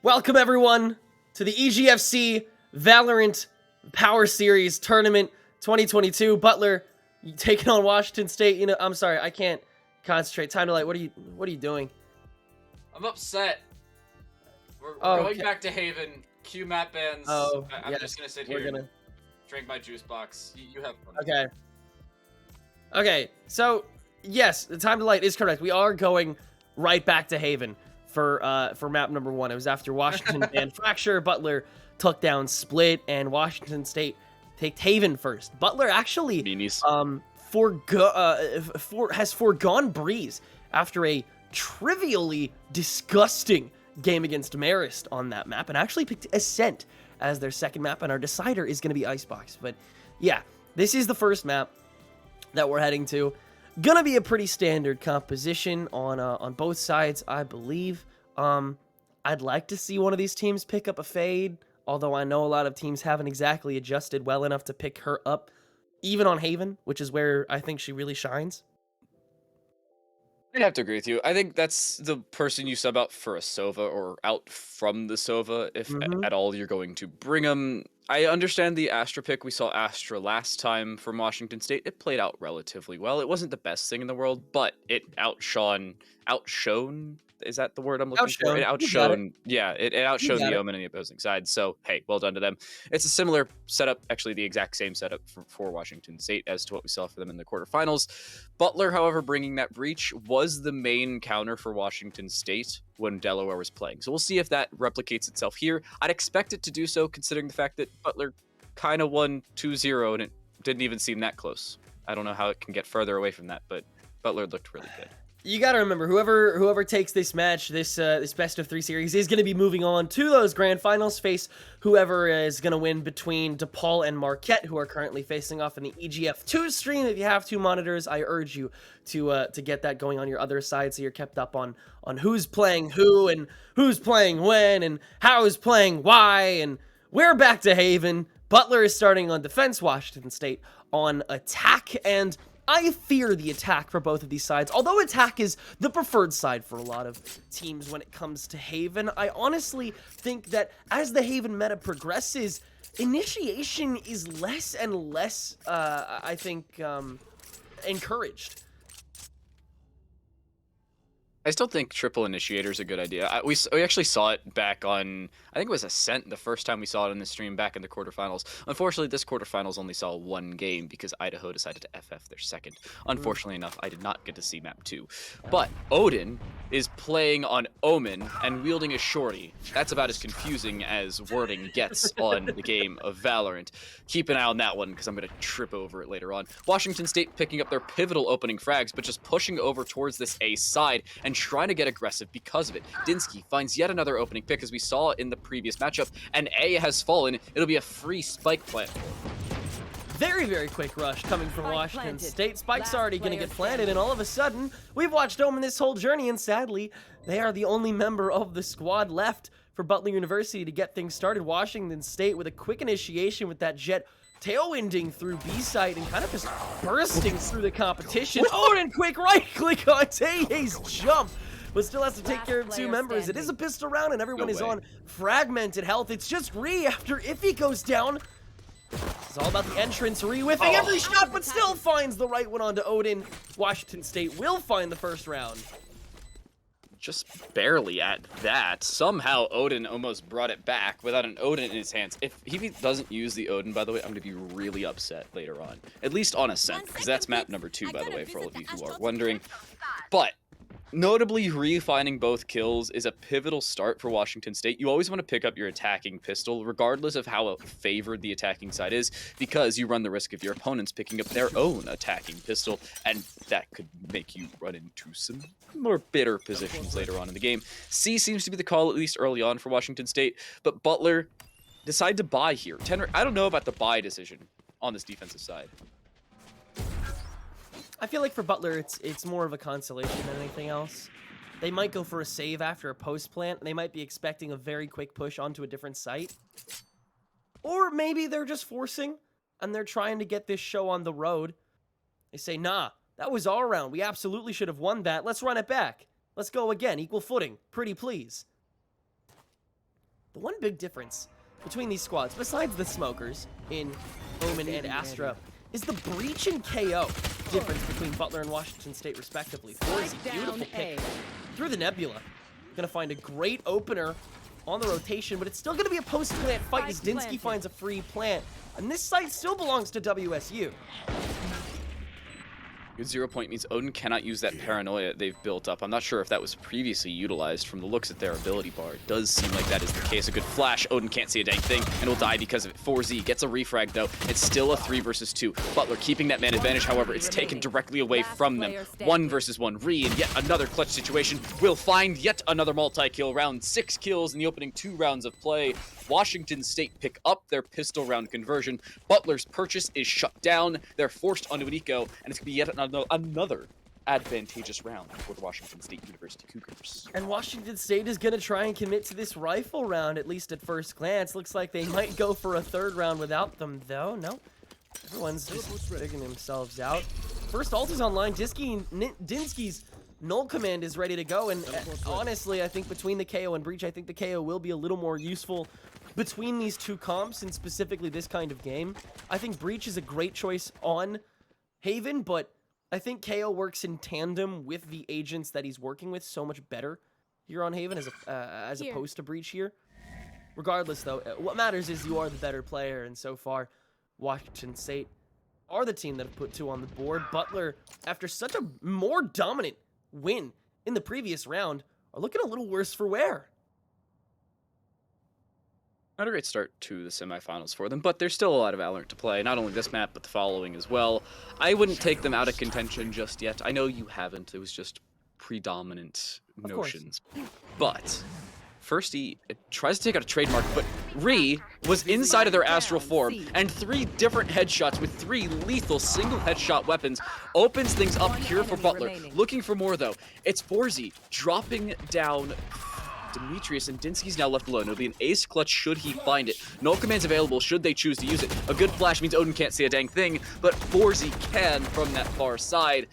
Welcome everyone to the EGFC Valorant Power Series Tournament 2022. Butler, you taking on Washington State. You know, I'm sorry, I can't concentrate. Time to light. What are you doing? I'm upset. We're going back to Haven. Cue map bans. I'm just gonna sit here and drink my juice box. You have fun. Okay. Okay, so yes, the time to light is correct. We are going right back to Haven for map number 1. It was after Washington banned Fracture, Butler took down Split, and Washington State taked Haven first. Butler actually has foregone Breeze after a trivially disgusting game against Marist on that map, and actually picked Ascent as their second map, and our decider is going to be Icebox. But yeah, this is the first map that we're heading to. Gonna be a pretty standard composition on both sides, I believe. I'd like to see one of these teams pick up a Fade, although I know a lot of teams haven't exactly adjusted well enough to pick her up, even on Haven, which is where I think she really shines. I'd have to agree with you. I think that's the person you sub out for a Sova or out from the Sova, if at all you're going to bring them. I understand the Astra pick. We saw Astra last time from Washington State. It played out relatively well. It wasn't the best thing in the world, but it outshone, is that the word I'm looking for? It outshone, yeah, it outshone the Omen on the opposing side. So, hey, well done to them. It's a similar setup, actually the exact same setup for Washington State as to what we saw for them in the quarterfinals. Butler, however, bringing that breach was the main counter for Washington State when Delaware was playing. So we'll see if that replicates itself here. I'd expect it to do so, considering the fact that Butler kind of won 2-0 and it didn't even seem that close. I don't know how it can get further away from that, but Butler looked really good. You got to remember, whoever takes this match, this best of 3 series, is going to be moving on to those grand finals, face whoever is going to win between DePaul and Marquette, who are currently facing off in the EGF2 stream. If you have 2 monitors, I urge you to get that going on your other side, so you're kept up on who's playing who, and who's playing when, and how's playing why. And we're back to Haven. Butler is starting on defense, Washington State on attack, and I fear the attack for both of these sides. Although attack is the preferred side for a lot of teams when it comes to Haven, I honestly think that as the Haven meta progresses, initiation is less and less, I think, encouraged. I still think triple initiator is a good idea. We actually saw it back on, I think it was Ascent, the first time we saw it in the stream back in the quarterfinals. Unfortunately, this quarterfinals only saw 1 game because Idaho decided to FF their second. Unfortunately enough, I did not get to see map 2. But Odin is playing on Omen and wielding a shorty. That's about as confusing as wording gets on the game of Valorant. Keep an eye on that one because I'm going to trip over it later on. Washington State picking up their pivotal opening frags, but just pushing over towards this A side and trying to get aggressive because of it. Dinsky finds yet another opening pick, as we saw in the previous matchup, and A has fallen. It'll be a free spike plant. Very, very quick rush coming from Washington State. Spike's already going to get planted, and all of a sudden, we've watched Omen this whole journey, and sadly, they are the only member of the squad left for Butler University to get things started. Washington State with a quick initiation with that jet tailwinding through B site and kind of just bursting through the competition. Odin, quick right click on Tae's jump, but still has to take care of 2 members. It is a pistol round, and everyone is on fragmented health. It's just Ree after Iffy goes down. It's all about the entrance. Ree whiffing every shot, but still finds the right one onto Odin. Washington State will find the first round. Just barely at that. Somehow Odin almost brought it back without an Odin in his hands. If he doesn't use the Odin, by the way, I'm going to be really upset later on. At least on Ascent, because that's map number 2, by the way, for all of you who are wondering. But notably, re-finding both kills is a pivotal start for Washington State. You always want to pick up your attacking pistol, regardless of how favored the attacking side is, because you run the risk of your opponents picking up their own attacking pistol, and that could make you run into some more bitter positions later on in the game. C seems to be the call, at least early on, for Washington State, but Butler decided to buy here. Tenor, I don't know about the buy decision on this defensive side. I feel like for Butler, it's more of a consolation than anything else. They might go for a save after a post plant, and they might be expecting a very quick push onto a different site. Or maybe they're just forcing, and they're trying to get this show on the road. They say, nah, that was our round. We absolutely should have won that. Let's run it back. Let's go again. Equal footing. Pretty please. The one big difference between these squads, besides the smokers in Omen and Astra, is the Breach and KO difference between Butler and Washington State, respectively. Forzy, beautiful pick through the Nebula. Gonna find a great opener on the rotation, but it's still gonna be a post-plant fight as Dinsky finds a free plant. And this site still belongs to WSU. Good 0 point means Odin cannot use that paranoia they've built up. I'm not sure if that was previously utilized from the looks at their ability bar. It does seem like that is the case. A good flash. Odin can't see a dang thing and will die because of it. Forzy gets a refrag though. It's still a 3 versus 2. Butler keeping that man advantage. However, it's taken directly away from them. 1 versus 1. Ree in yet another clutch situation will find yet another multi-kill round. 6 kills in the opening 2 rounds of play. Washington State pick up their pistol round conversion. Butler's purchase is shut down. They're forced onto an eco, and it's going to be yet another advantageous round for the Washington State University Cougars. And Washington State is going to try and commit to this rifle round, at least at first glance. Looks like they might go for a 3rd round without them, though. No, everyone's just figuring themselves out. First ult is online. Dinsky's null command is ready to go, and honestly, I think between the KO and Breach, I think the KO will be a little more useful between these two comps, and specifically this kind of game. I think Breach is a great choice on Haven, but I think KO works in tandem with the agents that he's working with so much better here on Haven as opposed to Breach here. Regardless, though, what matters is you are the better player, and so far, Washington State are the team that have put 2 on the board. Butler, after such a more dominant win in the previous round, are looking a little worse for wear. Not a great start to the semifinals for them, but there's still a lot of Valorant to play. Not only this map, but the following as well. I wouldn't take them out of contention just yet. I know you haven't. It was just predominant notions. But Firsty tries to take out a trademark, but Ree was inside of their astral form, and 3 different headshots with 3 lethal single headshot weapons opens things up here for Butler. Looking for more, though. It's Forzy dropping down Demetrius, and Dinsky's now left alone. It'll be an ace clutch should he find it. No commands available should they choose to use it. A good flash means Odin can't see a dang thing, but Forzy can from that far side.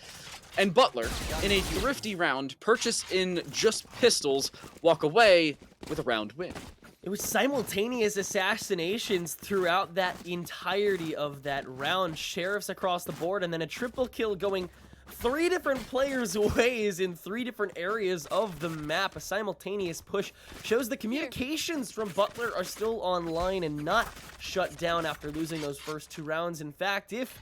And Butler, in a thrifty round, purchase in just pistols, walk away with a round win. It was simultaneous assassinations throughout that entirety of that round. Sheriffs across the board, and then a triple kill going 3 different players' ways in 3 different areas of the map. A simultaneous push shows the communications from Butler are still online and not shut down after losing those first 2 rounds. In fact, if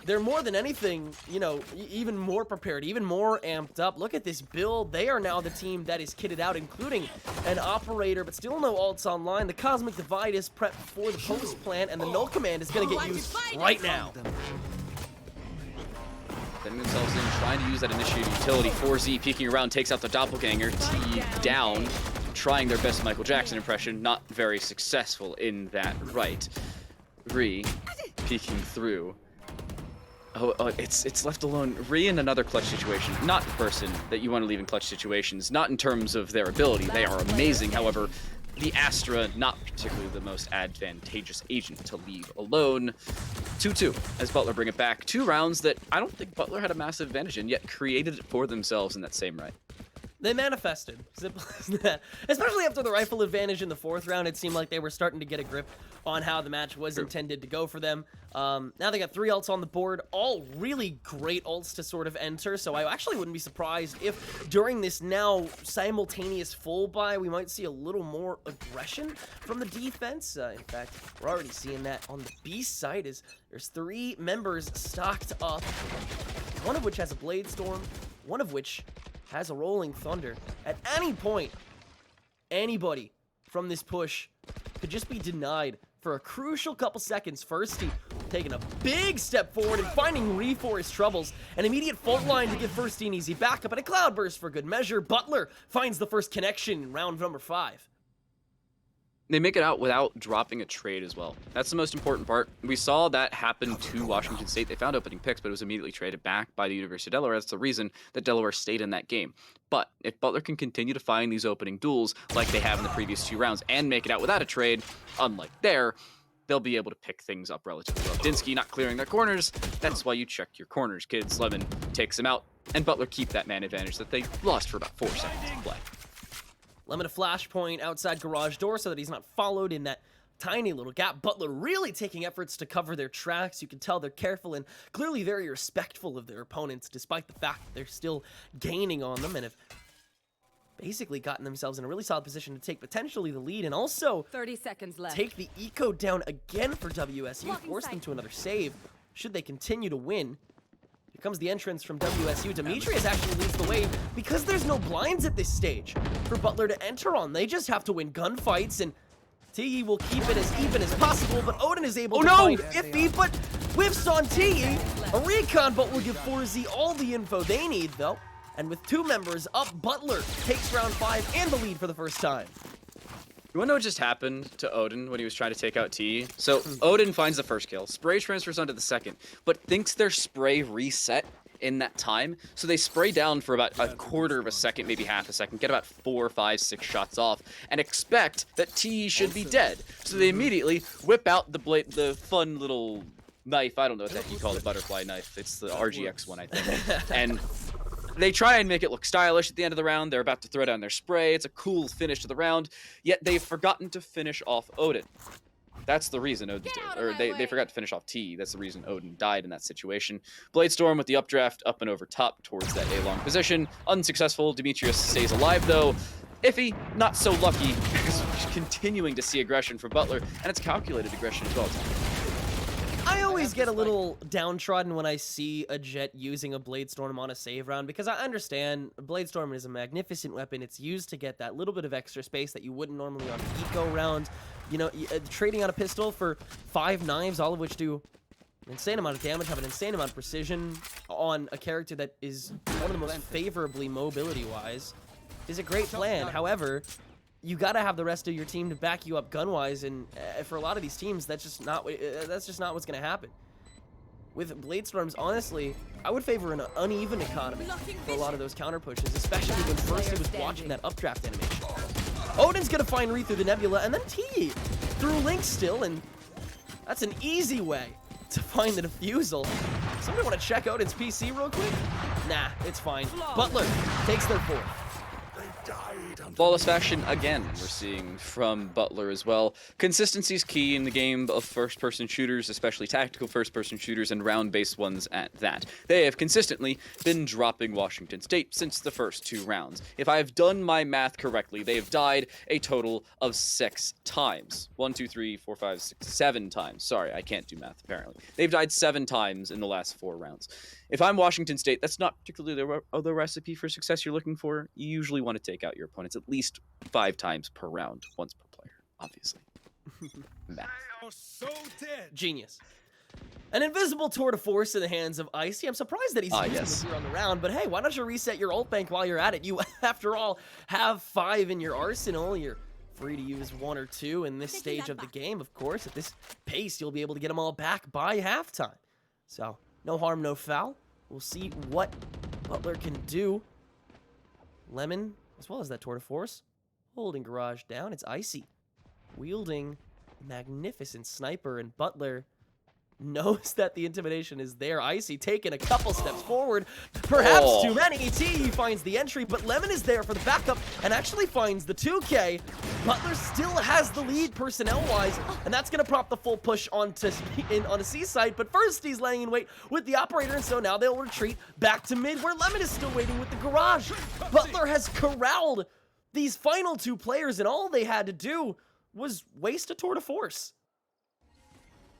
they're more than anything, you know, even more prepared, even more amped up. Look at this build. They are now the team that is kitted out, including an operator, but still no ults online. The Cosmic Divide is prepped for the post plant, and the null command is going to get used right now. Getting themselves in, trying to use that initiated utility. Forzy peeking around, takes out the doppelganger. T down, trying their best Michael Jackson impression. Not very successful in that right. Ree peeking through. Oh, it's left alone. Ree in another clutch situation. Not the person that you want to leave in clutch situations. Not in terms of their ability. They are amazing. However, the Astra, not particularly the most advantageous agent to leave alone. 2-2 as Butler bring it back. 2 rounds that I don't think Butler had a massive advantage in, yet created it for themselves in that same right. They manifested. Simple as that. Especially after the rifle advantage in the 4th round, it seemed like they were starting to get a grip on how the match was intended to go for them. Now they got 3 ults on the board, all really great ults to sort of enter, so I actually wouldn't be surprised if during this now simultaneous full buy, we might see a little more aggression from the defense. In fact, we're already seeing that on the B side as there's 3 members stocked up, one of which has a Blade Storm, one of which has a Rolling Thunder. At any point, anybody from this push could just be denied for a crucial couple seconds. Firsty taking a big step forward and finding Ree for his troubles. An immediate fault line to give Firsty an easy backup, and a cloudburst for good measure. Butler finds the first connection in round number 5. They make it out without dropping a trade as well. That's the most important part. We saw that happen to Washington State. They found opening picks, but it was immediately traded back by the University of Delaware. That's the reason that Delaware stayed in that game. But if Butler can continue to find these opening duels like they have in the previous 2 rounds and make it out without a trade, unlike there, they'll be able to pick things up relatively well. Dinsky not clearing their corners. That's why you check your corners, kids. Lemon takes him out, and Butler keep that man advantage that they lost for about 4 seconds of play. Lemon a flashpoint outside garage door so that he's not followed in that tiny little gap. Butler really taking efforts to cover their tracks. You can tell they're careful and clearly very respectful of their opponents, despite the fact that they're still gaining on them and have basically gotten themselves in a really solid position to take potentially the lead and also 30 seconds left. Take the eco down again for WSU, force them to another save should they continue to win. Here comes the entrance from WSU. Demetrius actually leads the way because there's no blinds at this stage for Butler to enter on. They just have to win gunfights, and TE will keep it as even as possible, but Odin is able to find Iffy, but whiffs on TE. A recon, but will give 4Z all the info they need, though. And with 2 members up, Butler takes round 5 and the lead for the first time. You wanna know what just happened to Odin when he was trying to take out T? So Odin finds the first kill, spray transfers onto the second, but thinks their spray reset in that time, so they spray down for about a quarter of a second, maybe half a second, get about 4, 5, 6 shots off, and expect that T should be dead. So they immediately whip out the blade, the fun little knife. I don't know what the heck you call the butterfly knife. It's the RGX one, I think. And they try and make it look stylish at the end of the round. They're about to throw down their spray. It's a cool finish to the round, yet they've forgotten to finish off Odin. That's the reason Odin did, or they forgot to finish off T. That's the reason Odin died in that situation. Bladestorm with the updraft up and over top towards that A-long position. Unsuccessful. Demetrius stays alive though. Iffy, not so lucky, because we're continuing to see aggression from Butler, and it's calculated aggression as well. I always get a little downtrodden when I see a Jet using a Bladestorm on a save round, because I understand Bladestorm is a magnificent weapon. It's used to get that little bit of extra space that you wouldn't normally on eco round. You know, trading out a pistol for 5 knives, all of which do an insane amount of damage, have an insane amount of precision on a character that is one of the most favorably mobility-wise, is a great plan. However, you gotta have the rest of your team to back you up gun-wise, and for a lot of these teams, that's just not what's gonna happen. With Bladestorms, honestly, I would favor an uneven economy for a lot of those counter pushes, especially when first he was watching that updraft animation. Odin's gonna find Ree through the Nebula, and then T through Link still, and that's an easy way to find the defusal. Somebody wanna check Odin's PC real quick? Nah, it's fine. Butler takes their 4th. Flawless fashion again, we're seeing from Butler as well. Consistency is key in the game of first-person shooters, especially tactical first-person shooters and round-based ones at that. They have consistently been dropping Washington State since the first 2 rounds. If I've done my math correctly, they have died a total of 6 times. 1, 2, 3, 4, 5, 6, 7 times. Sorry, I can't do math, apparently. They've died 7 times in the last 4 rounds. If I'm Washington State, that's not particularly the recipe for success you're looking for. You usually want to take out your opponents at least 5 times per round, once per player, obviously. Math. Genius. An invisible tour de force in the hands of Icy. I'm surprised that he's using it here on the round, but hey, why don't you reset your ult bank while you're at it? You, after all, have 5 in your arsenal. You're free to use 1 or 2 in this stage of the game, of course. At this pace, you'll be able to get them all back by halftime. So, no harm, no foul. We'll see what Butler can do. Lemon, as well as that tour de force, holding garage down. It's Icy, wielding a magnificent sniper, and Butler knows that the intimidation is there. Icy taking a couple steps forward, perhaps too many. He finds the entry, but Lemon is there for the backup and actually finds the 2K. Butler still has the lead personnel-wise, and that's going to prompt the full push onto on a C site, but first he's laying in wait with the operator, and so now they'll retreat back to mid, where Lemon is still waiting with the garage. Butler has corralled these final 2 players, and all they had to do was waste a tour de force.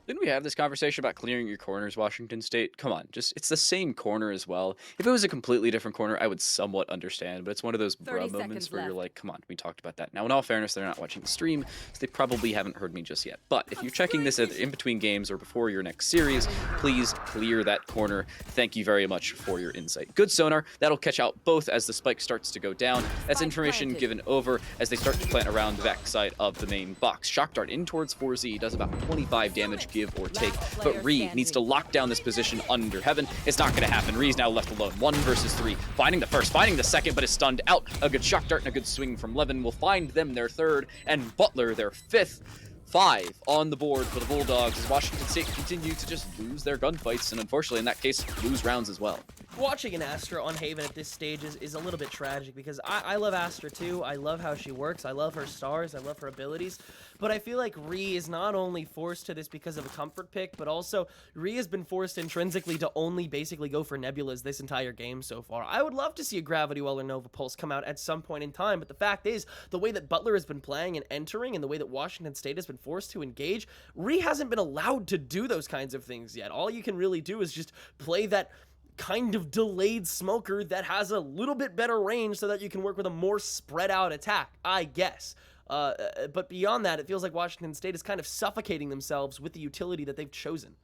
Didn't we have this conversation about clearing your corners, Washington State? Come on, it's the same corner as well. If it was a completely different corner, I would somewhat understand, but it's one of those bruh moments where you're like, come on, we talked about that. Now, in all fairness, they're not watching the stream, so they probably haven't heard me just yet. But if you're checking this in between games or before your next series, please clear that corner. Thank you very much for your insight. Good sonar, that'll catch out both as the spike starts to go down. That's information given over as they start to plant around the backside of the main box. Shock dart in towards 4Z, does about 25 damage, give or take, but Ree needs to lock down this position under heaven. It's not going to happen. Ree's now left alone. 1 versus 3. Finding the first, finding the second, but is stunned out. A good shock dart and a good swing from Levin will find them their 3rd, and Butler their 5th. 5 on the board for the Bulldogs as Washington State continue to just lose their gunfights, and unfortunately in that case, lose rounds as well. Watching an Astra on Haven at this stage is a little bit tragic because I love Astra too. I love how she works. I love her stars. I love her abilities. But I feel like Ree is not only forced to this because of a comfort pick, but also Ree has been forced intrinsically to only basically go for Nebulas this entire game so far. I would love to see a Gravity Well or Nova Pulse come out at some point in time, but the fact is, the way that Butler has been playing and entering and the way that Washington State has been forced to engage, Ree hasn't been allowed to do those kinds of things yet. All you can really do is just play that kind of delayed smoker that has a little bit better range so that you can work with a more spread out attack, I guess. But beyond that, it feels like Washington State is kind of suffocating themselves with the utility that they've chosen.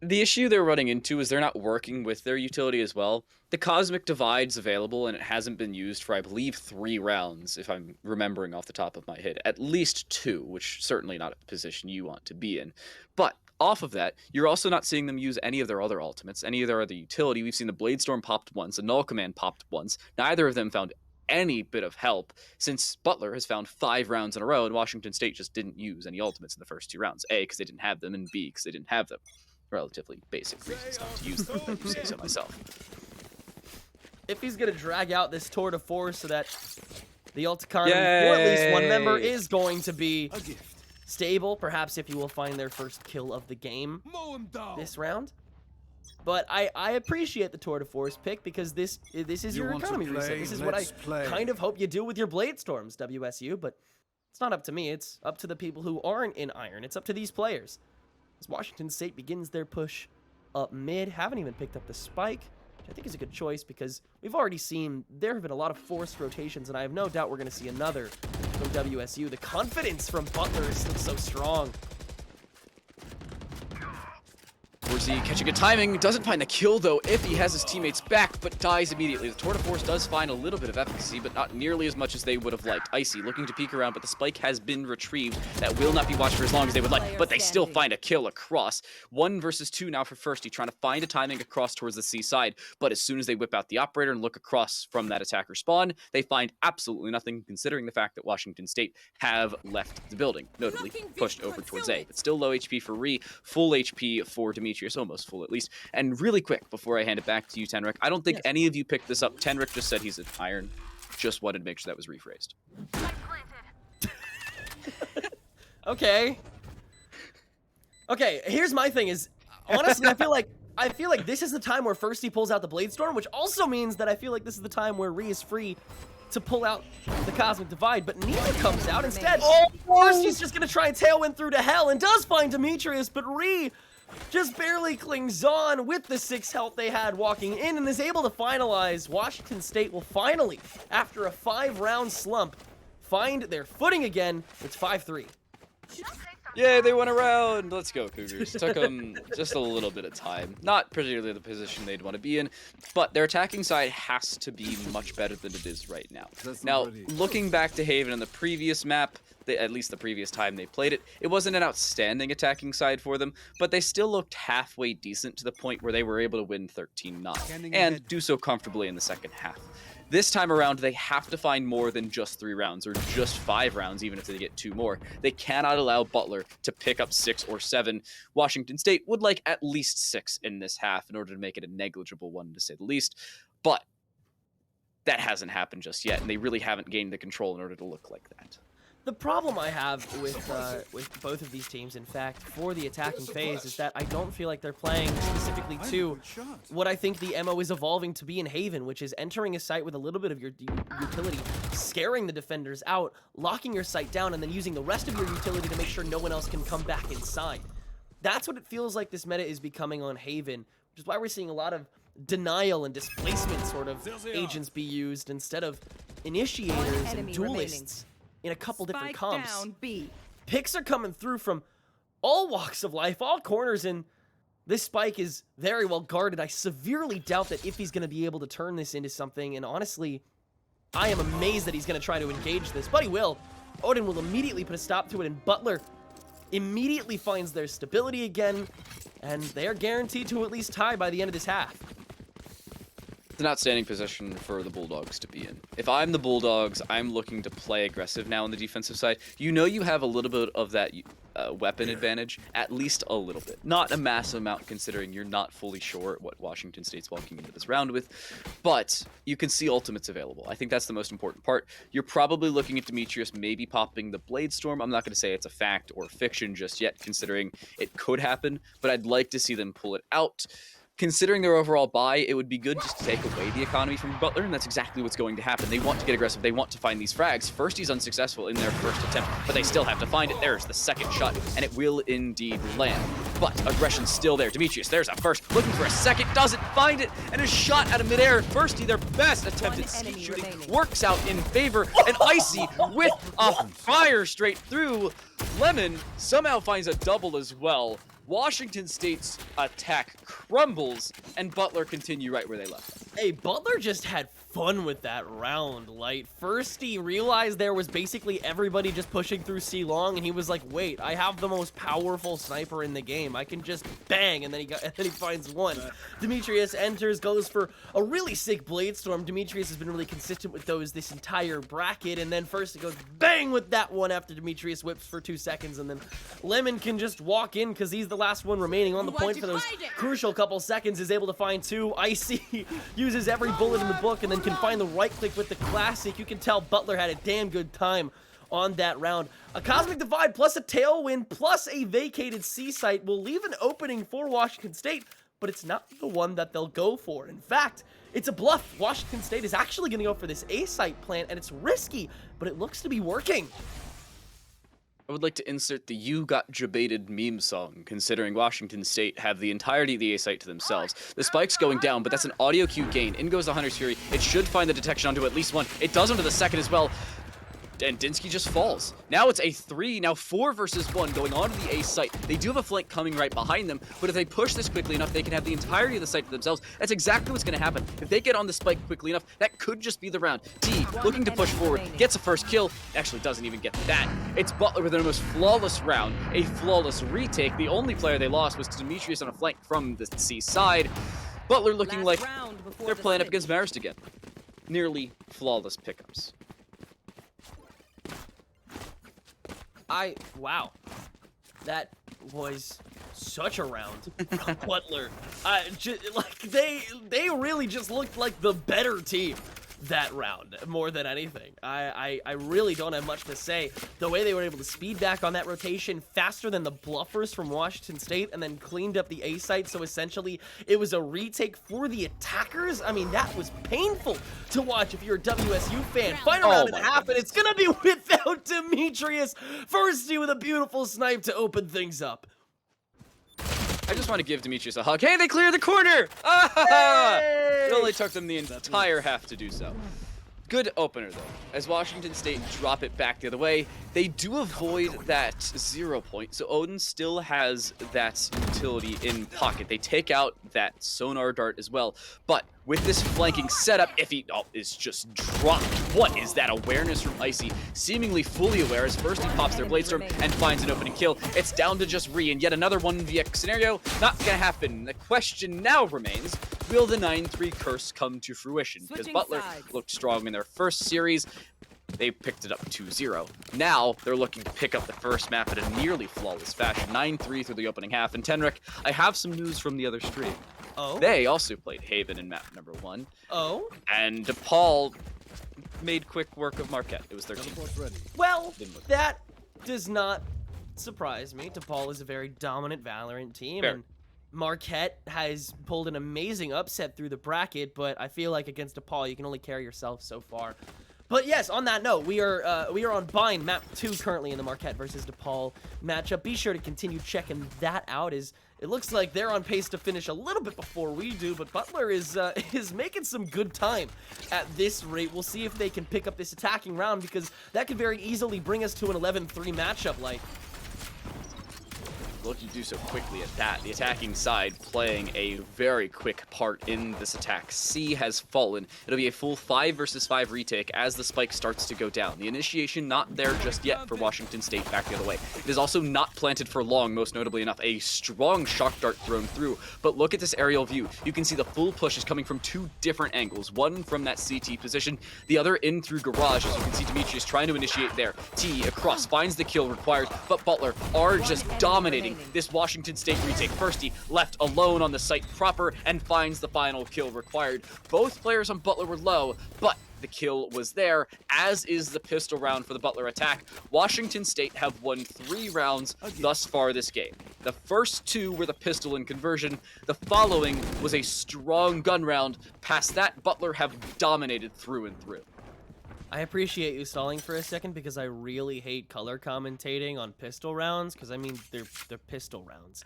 The issue they're running into is they're not working with their utility as well. The Cosmic Divide's available, and it hasn't been used for, I believe, 3 rounds, if I'm remembering off the top of my head. At least 2, which certainly not a position you want to be in. But off of that, you're also not seeing them use any of their other ultimates, any of their other utility. We've seen the Bladestorm popped once, the Null Command popped once. Neither of them found any bit of help since Butler has found 5 rounds in a row, and Washington State just didn't use any ultimates in the first 2 rounds. A, because they didn't have them, and B, because they didn't have them. Relatively basic reasons not to use them, if you say so myself. If he's going to drag out this tour de force so that the ult economy for at least one member is going to be stable, perhaps if you will find their first kill of the game this round. But I appreciate the tour de force pick because this is your economy reset. This is what I kind of hope you do with your Bladestorms, WSU, but it's not up to me. It's up to the people who aren't in Iron. It's up to these players. As Washington State begins their push up mid, haven't even picked up the spike, which I think is a good choice because we've already seen there have been a lot of forced rotations, and I have no doubt we're going to see another from WSU. The confidence from Butler is still so strong. Horsey catching good timing, doesn't find the kill though if he has his teammates back, but dies immediately. The Tour de Force does find a little bit of efficacy, but not nearly as much as they would have liked. Icy looking to peek around, but the spike has been retrieved. That will not be watched for as long as they would like, but they still find a kill across. 1 versus 2 now for Firsty, trying to find a timing across towards the C side, but as soon as they whip out the operator and look across from that attacker spawn, they find absolutely nothing, considering the fact that Washington State have left the building, notably pushed over towards A. But still low HP for Ree, full HP for Demetrius, almost full at least. And really quick, before I hand it back to you, Tenric, I don't think any of you picked this up. Tenric just said he's an Iron. Just wanted to make sure that was rephrased. Okay. Okay, here's my thing is, honestly, I feel like this is the time where Firsty pulls out the Bladestorm, which also means that I feel like this is the time where Ree is free to pull out the Cosmic Divide, but neither comes out. Instead, Firsty's just gonna try and tailwind through to hell and does find Demetrius, but Ree just barely clings on with the 6 health they had walking in and is able to finalize. Washington State will finally, after a 5-round slump, find their footing again. It's 5-3. Yeah, they went around. Let's go, Cougars. Took them just a little bit of time. Not particularly the position they'd want to be in, but their attacking side has to be much better than it is right now. Now, looking back to Haven in the previous map, at least the previous time they played it, it wasn't an outstanding attacking side for them, but they still looked halfway decent to the point where they were able to win 13-9 and do so comfortably in the second half. This time around, they have to find more than just 3 rounds or just 5 rounds, even if they get 2 more. They cannot allow Butler to pick up 6 or 7. Washington State would like at least 6 in this half in order to make it a negligible one, to say the least. But that hasn't happened just yet, and they really haven't gained the control in order to look like that. The problem I have with both of these teams, in fact, for the attacking phase, is that I don't feel like they're playing specifically to what I think the MO is evolving to be in Haven, which is entering a site with a little bit of your utility, scaring the defenders out, locking your site down, and then using the rest of your utility to make sure no one else can come back inside. That's what it feels like this meta is becoming on Haven, which is why we're seeing a lot of denial and displacement sort of agents be used instead of initiators and duelists in a couple different comps. Picks are coming through from all walks of life, all corners, and this spike is very well guarded. I severely doubt that if he's going to be able to turn this into something, and honestly, I am amazed that he's going to try to engage this, but he will. Odin will immediately put a stop to it, and Butler immediately finds their stability again, and they are guaranteed to at least tie by the end of this half. It's an outstanding position for the Bulldogs to be in. If I'm the Bulldogs, I'm looking to play aggressive now on the defensive side. You know you have a little bit of that weapon advantage, at least a little bit. Not a massive amount considering you're not fully sure what Washington State's walking into this round with, but you can see ultimates available. I think that's the most important part. You're probably looking at Demetrius maybe popping the Blade Storm. I'm not going to say it's a fact or fiction just yet, considering it could happen, but I'd like to see them pull it out. Considering their overall buy, it would be good just to take away the economy from Butler, and that's exactly what's going to happen. They want to get aggressive. They want to find these frags. First, he's unsuccessful in their first attempt, but they still have to find it. There's the second shot, and it will indeed land. But aggression's still there. Demetrius, there's a first. Looking for a second, doesn't find it, and is shot out of midair. Firsty, their best attempt at skeet shooting, works out in favor, and Icy with a fire straight through. Lemon somehow finds a double as well. Washington State's attack crumbles, and Butler continue right where they left. Hey, Butler just had fun with that round. Like, first he realized there was basically everybody just pushing through C-Long, and he was like, wait, I have the most powerful sniper in the game. I can just bang, and then he finds one. Demetrius enters, goes for a really sick Blade Storm. Demetrius has been really consistent with those this entire bracket, and then first it goes bang with that one after Demetrius whips for 2 seconds, and then Lemon can just walk in because he's the last one remaining on the point for those crucial couple seconds, is able to find 2. Icy uses every bullet in the book and then can find the right click with the classic. You can tell Butler had a damn good time on that round. A Cosmic Divide plus a Tailwind plus a vacated C site will leave an opening for Washington State, but it's not the one that they'll go for. In fact, it's a bluff. Washington State is actually going to go for this A site plan, and it's risky, but it looks to be working. I would like to insert the "You Got Jabated" meme song, considering Washington State have the entirety of the A site to themselves. The spike's going down, but that's an audio cue gain. In goes the Hunter's Fury. It should find the detection onto at least one. It does onto the second as well. And Dinsky just falls. Now it's a 3, now 4 versus 1 going on to the A site. They do have a flank coming right behind them, but if they push this quickly enough, they can have the entirety of the site to themselves. That's exactly what's going to happen. If they get on the spike quickly enough, that could just be the round. T, looking to push forward, gets a first kill, actually doesn't even get that. It's Butler with their most flawless round, a flawless retake. The only player they lost was Demetrius on a flank from the C side. Butler looking like they're playing up against Marist again. Nearly flawless pickups. Wow. That was such a round from Butler. They really just looked like the better team that round more than anything. I really don't have much to say. The way they were able to speed back on that rotation faster than the bluffers from Washington State and then cleaned up the A site, so essentially it was a retake for the attackers. I mean, that was painful to watch if you're a WSU fan. Final round and a half, and it's gonna be without Demetrius. Firsty with a beautiful snipe to open things up. I just want to give Demetrius a hug. Hey, they cleared the corner! Ah! Hey! It only took them the entire half to do so. Good opener, though. As Washington State drop it back the other way, they do avoid that 0 point, so Odin still has that utility in pocket. They take out that sonar dart as well, but with this flanking setup, if he is just dropped. What is that awareness from Icy? Seemingly fully aware as first he pops their Blade Storm and finds an opening kill. It's down to just Ree, and yet another 1vx scenario. Not gonna happen. The question now remains, will the 9-3 curse come to fruition? Because Butler looked strong in their first series. They picked it up 2-0. Now, they're looking to pick up the first map in a nearly flawless fashion. 9-3 through the opening half. And Tenrek, I have some news from the other stream. Oh? They also played Haven in map number 1. Oh? And DePaul made quick work of Marquette. It was 13. Well, that does not surprise me. DePaul is a very dominant Valorant team. Fair. And Marquette has pulled an amazing upset through the bracket, but I feel like against DePaul, you can only carry yourself so far. But yes, on that note, we are on Bind map 2 currently in the Marquette versus DePaul matchup. Be sure to continue checking that out, as it looks like they're on pace to finish a little bit before we do. But Butler is making some good time at this rate. We'll see if they can pick up this attacking round, because that could very easily bring us to an 11-3 matchup. Like, looking to do so quickly at that. The attacking side playing a very quick part in this attack. C has fallen. It'll be a full 5 versus 5 retake as the spike starts to go down. The initiation not there just yet for Washington State back the other way. It is also not planted for long, most notably enough. A strong shock dart thrown through, but look at this aerial view. You can see the full push is coming from 2 different angles. One from that CT position, the other in through garage, as you can see Demetrius trying to initiate there. T across, finds the kill required, but Butler are just dominating this Washington State retake. Firsty left alone on the site proper and finds the final kill required. Both players on Butler were low, but the kill was there, as is the pistol round for the Butler attack. Washington State have won 3 rounds thus far this game. The first 2 were the pistol and conversion. The following was a strong gun round. Past that, Butler have dominated through and through. I appreciate you stalling for a second because I really hate color commentating on pistol rounds because I mean they're pistol rounds.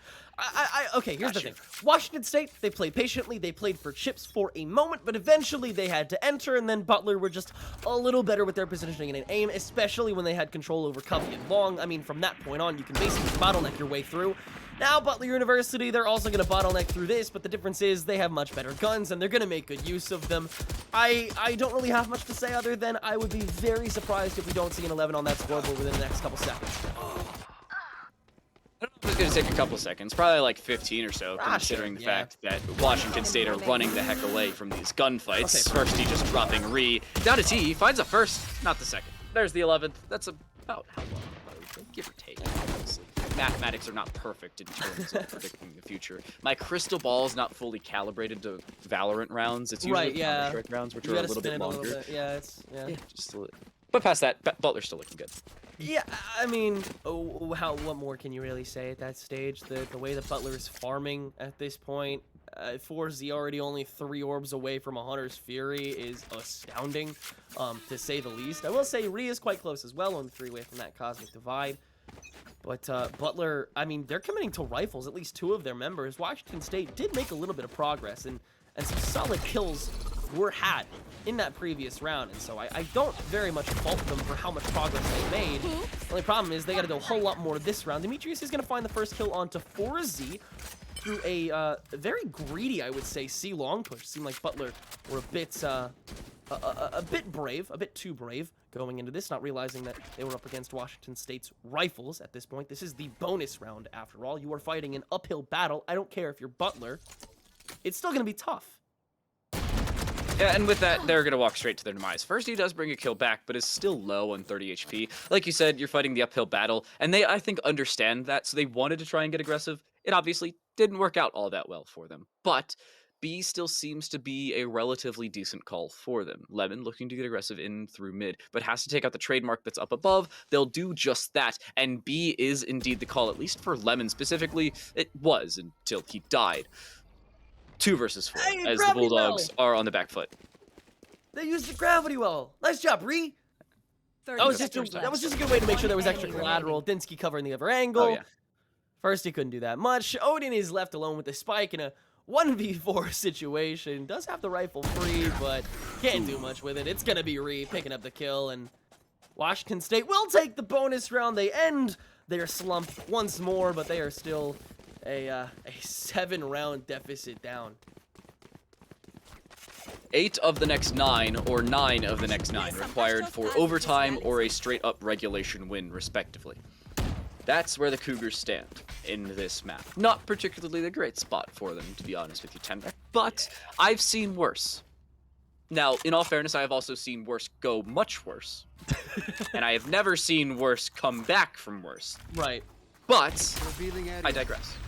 Okay, here's the thing. Washington State, they played patiently, they played for chips for a moment, but eventually they had to enter, and then Butler were just a little better with their positioning and aim, especially when they had control over Covey and Long. I mean, from that point on, you can basically bottleneck your way through. Now, Butler University, they're also going to bottleneck through this, but the difference is they have much better guns, and they're going to make good use of them. I don't really have much to say other than I would be very surprised if we don't see an 11 on that scoreboard within the next couple seconds. I don't know if it's going to take a couple seconds, probably like 15 or so, considering the fact that Washington State are running the heck away from these gunfights. First, he just dropping Re. Down to T, he finds a first, not the second. There's the 11th. That's about how long, give or take, obviously. Mathematics are not perfect in terms of predicting the future. My crystal ball is not fully calibrated to Valorant rounds. It's usually Counter-Strike rounds, which are a little bit longer. Yeah, just a little. But past that, Butler's still looking good. Yeah, I mean, what more can you really say at that stage? The way that Butler is farming at this point, 4Z already only 3 orbs away from a Hunter's Fury is astounding, to say the least. I will say Rhea is quite close as well, on 3 away from that Cosmic Divide. But Butler, I mean, they're committing to rifles, at least 2 of their members. Washington State did make a little bit of progress, and some solid kills were had in that previous round. And so I don't very much fault them for how much progress they made. The only problem is they got to do a whole lot more this round. Demetrius is going to find the first kill onto 4Z through a very greedy, I would say, C long push. Seemed like Butler were a bit brave, a bit too brave going into this, not realizing that they were up against Washington State's rifles at this point. This is the bonus round, after all. You are fighting an uphill battle. I don't care if you're Butler. It's still going to be tough. Yeah, and with that, they're going to walk straight to their demise. First, he does bring a kill back, but is still low on 30 HP. Like you said, you're fighting the uphill battle, and they, I think, understand that, so they wanted to try and get aggressive. It obviously didn't work out all that well for them, but B still seems to be a relatively decent call for them. Lemon looking to get aggressive in through mid, but has to take out the trademark that's up above. They'll do just that, and B is indeed the call, at least for Lemon specifically. It was until he died. 2 versus 4, as the Bulldogs are on the back foot. They used the gravity well. Nice job, Ree. That was just a good way to make sure there was extra collateral. Dinsky covering the other angle. Oh, yeah. First, he couldn't do that much. Odin is left alone with the spike in a 1v4 situation. Does have the rifle free, but can't do much with it. It's going to be Ree picking up the kill, and Washington State will take the bonus round. They end their slump once more, but they are still a 7-round deficit down. 8 of the next 9, or 9 of the next 9, required for overtime or a straight-up regulation win, respectively. That's where the Cougars stand in this map. Not particularly the great spot for them, to be honest with you, Tenbeck, but I've seen worse. Now, in all fairness, I have also seen worse go much worse. And I have never seen worse come back from worse. Right. But I digress.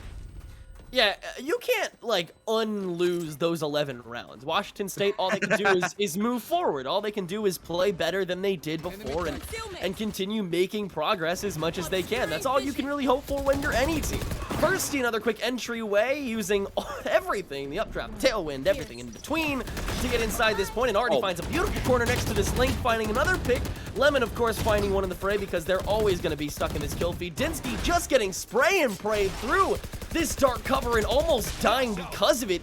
Yeah, you can't, like, unlose those 11 rounds. Washington State, all they can do is move forward. All they can do is play better than they did before and continue making progress as much as they can. That's all you can really hope for when you're any team. First, another quick entryway using everything, the updraft, the tailwind, everything in between to get inside this point, and already finds a beautiful corner next to this link, finding another pick. Lemon, of course, finding one in the fray because they're always going to be stuck in this kill feed. Dinsky just getting spray and prayed through this dark cover and almost dying because of it.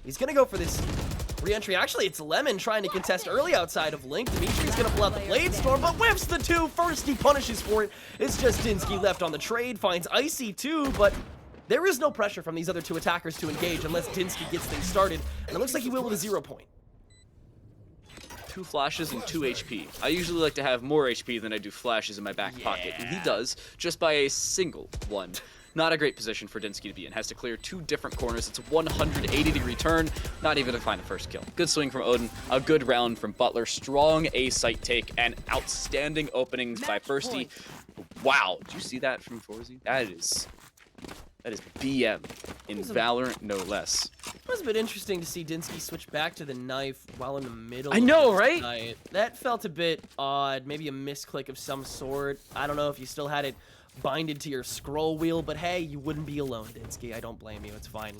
He's going to go for this Re-entry, actually, it's Lemon trying to contest early outside of Link. Dimitri's gonna pull out the Blade Storm, but whiffs the 2. First, he punishes for it. It's just Dinsky left on the trade, finds Icy too, but there is no pressure from these other 2 attackers to engage unless Dinsky gets things started, and it looks like he will with a 0 point. 2 flashes and 2 HP. I usually like to have more HP than I do flashes in my back pocket, and he does, just by a single one. Not a great position for Dinsky to be in. Has to clear 2 different corners. It's a 180-degree turn, not even to find the first kill. Good swing from Odin, a good round from Butler, strong A-site take, and outstanding openings by Firsty. Wow, did you see that from Forzy? That is BM in Valorant, no less. It was a bit interesting to see Dinsky switch back to the knife while in the middle. I know, of right? Night. That felt a bit odd, maybe a misclick of some sort. I don't know if you still had it binded to your scroll wheel, but hey, you wouldn't be alone, Dinsky. I don't blame you, it's fine.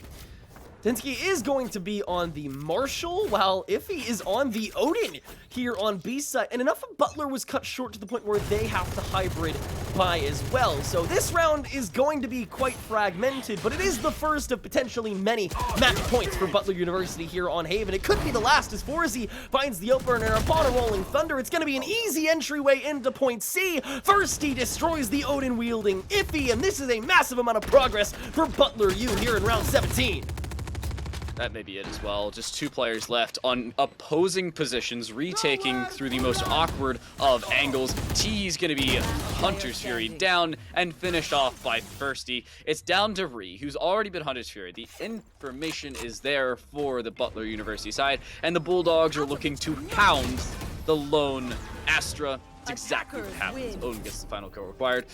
Dinsky is going to be on the Marshall, while Iffy is on the Odin here on B side. And enough of Butler was cut short to the point where they have to hybrid buy as well. So this round is going to be quite fragmented, but it is the first of potentially many match points for Butler University here on Haven. It could be the last as Forzy finds the opener upon a Rolling Thunder. It's going to be an easy entryway into point C. First, he destroys the Odin wielding Iffy, and this is a massive amount of progress for Butler U here in round 17. That may be it as well. Just 2 players left on opposing positions, retaking through the most awkward of angles. T's gonna be Hunter's Fury down and finished off by Firsty. It's down to Ree, who's already been Hunter's Fury. The information is there for the Butler University side, and the Bulldogs are looking to pound the lone Astra. It's exactly what happens. Odin gets the final kill required.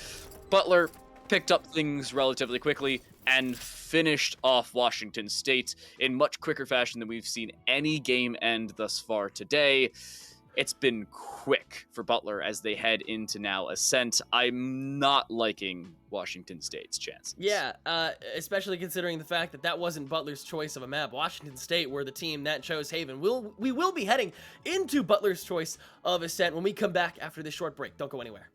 Butler picked up things relatively quickly and finished off Washington State in much quicker fashion than we've seen any game end thus far today. It's been quick for Butler as they head into now Ascent. I'm not liking Washington State's chances. Yeah, especially considering the fact that that wasn't Butler's choice of a map. Washington State were the team that chose Haven. We will be heading into Butler's choice of Ascent when we come back after this short break. Don't go anywhere.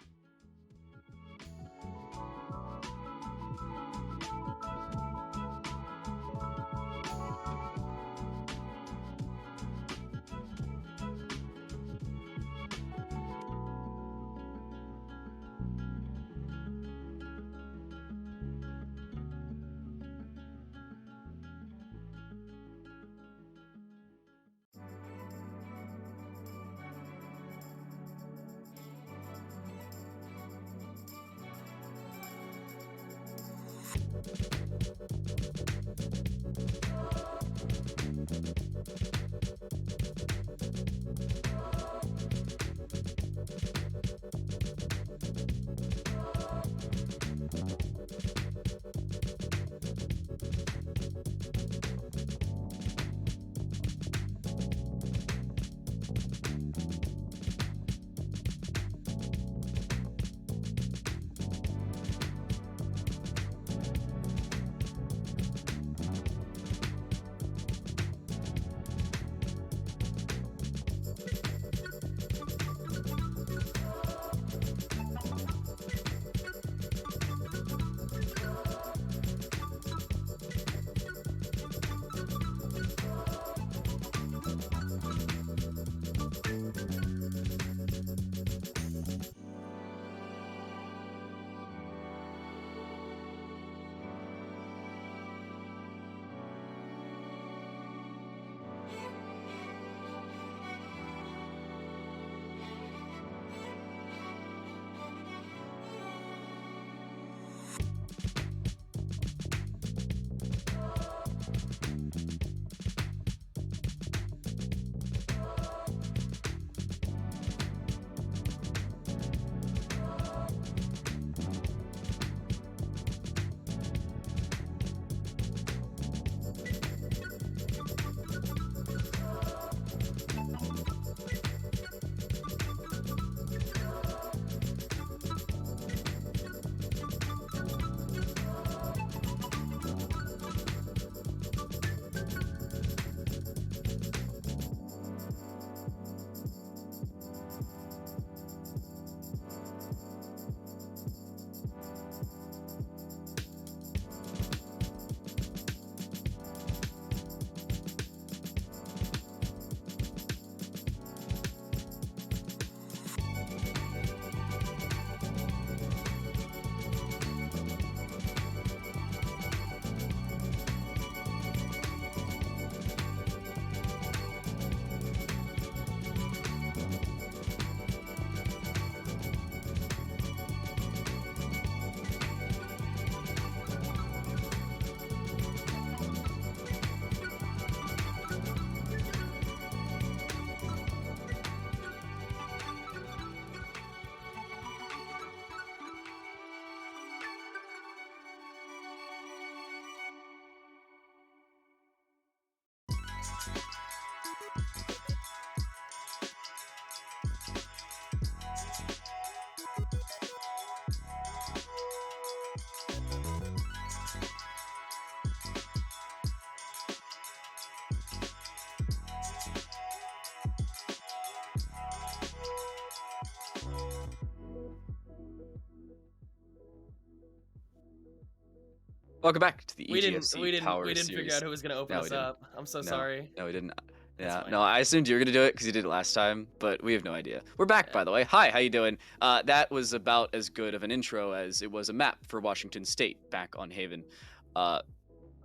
Welcome back to the EGFC Power we didn't Series. figure out who was gonna open us up. I'm so sorry. No, we didn't. Yeah, no, I assumed you were gonna do it because you did it last time, but we have no idea. We're back, by the way. Hi, how you doing? That was about as good of an intro as it was a map for Washington State back on Haven.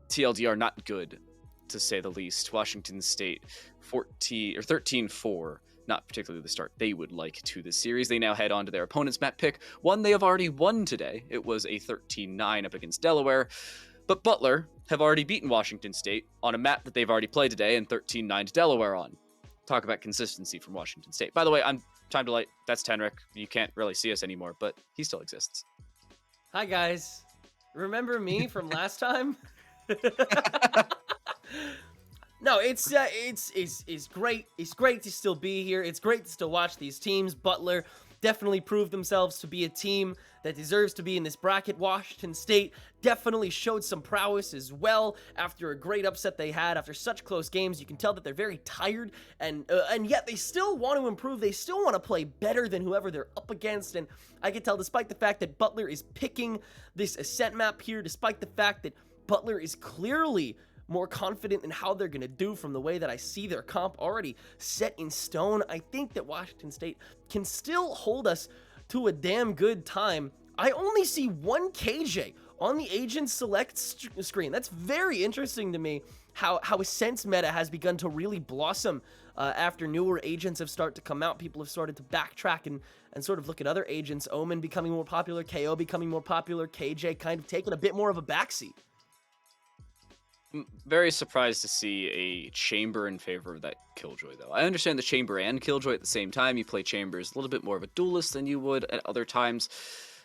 TLDR not good, to say the least. Washington State 13-4, not particularly the start they would like to this series. They now head on to their opponent's map pick, one they have already won today. It was a 13-9 up against Delaware. But Butler have already beaten Washington State on a map that they've already played today and 13-9 to Delaware on. Talk about consistency from Washington State. By the way, I'm Time to Light. That's Tenric. You can't really see us anymore, but he still exists. Hi, guys. Remember me from last time? No, it's great. It's great to still be here. It's great to still watch these teams. Butler definitely proved themselves to be a team that deserves to be in this bracket. Washington State definitely showed some prowess as well after a great upset they had after such close games. You can tell that they're very tired, and yet they still want to improve. They still want to play better than whoever they're up against, and I can tell despite the fact that Butler is picking this Ascent map here, despite the fact that Butler is clearly more confident in how they're going to do from the way that I see their comp already set in stone, I think that Washington State can still hold us to a damn good time. I only see one KJ on the Agent Select screen. That's very interesting to me, how Ascent's meta has begun to really blossom after newer agents have started to come out. People have started to backtrack and sort of look at other agents. Omen becoming more popular, KO becoming more popular, KJ kind of taking a bit more of a backseat. Very surprised to see a Chamber in favor of that Killjoy, though. I understand the Chamber and Killjoy at the same time. You play Chamber as a little bit more of a duelist than you would at other times.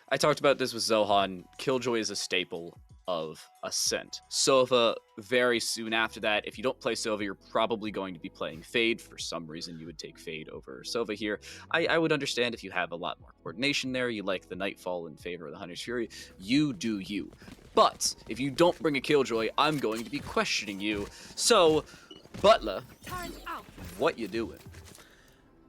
I talked about this with Zohan. Killjoy is a staple of Ascent. Sova, very soon after that. If you don't play Sova, you're probably going to be playing Fade. For some reason, you would take Fade over Sova here. I would understand if you have a lot more coordination there. You like the Nightfall in favor of the Hunter's Fury. You do you. But if you don't bring a Killjoy, I'm going to be questioning you. So, Butler, what you doing?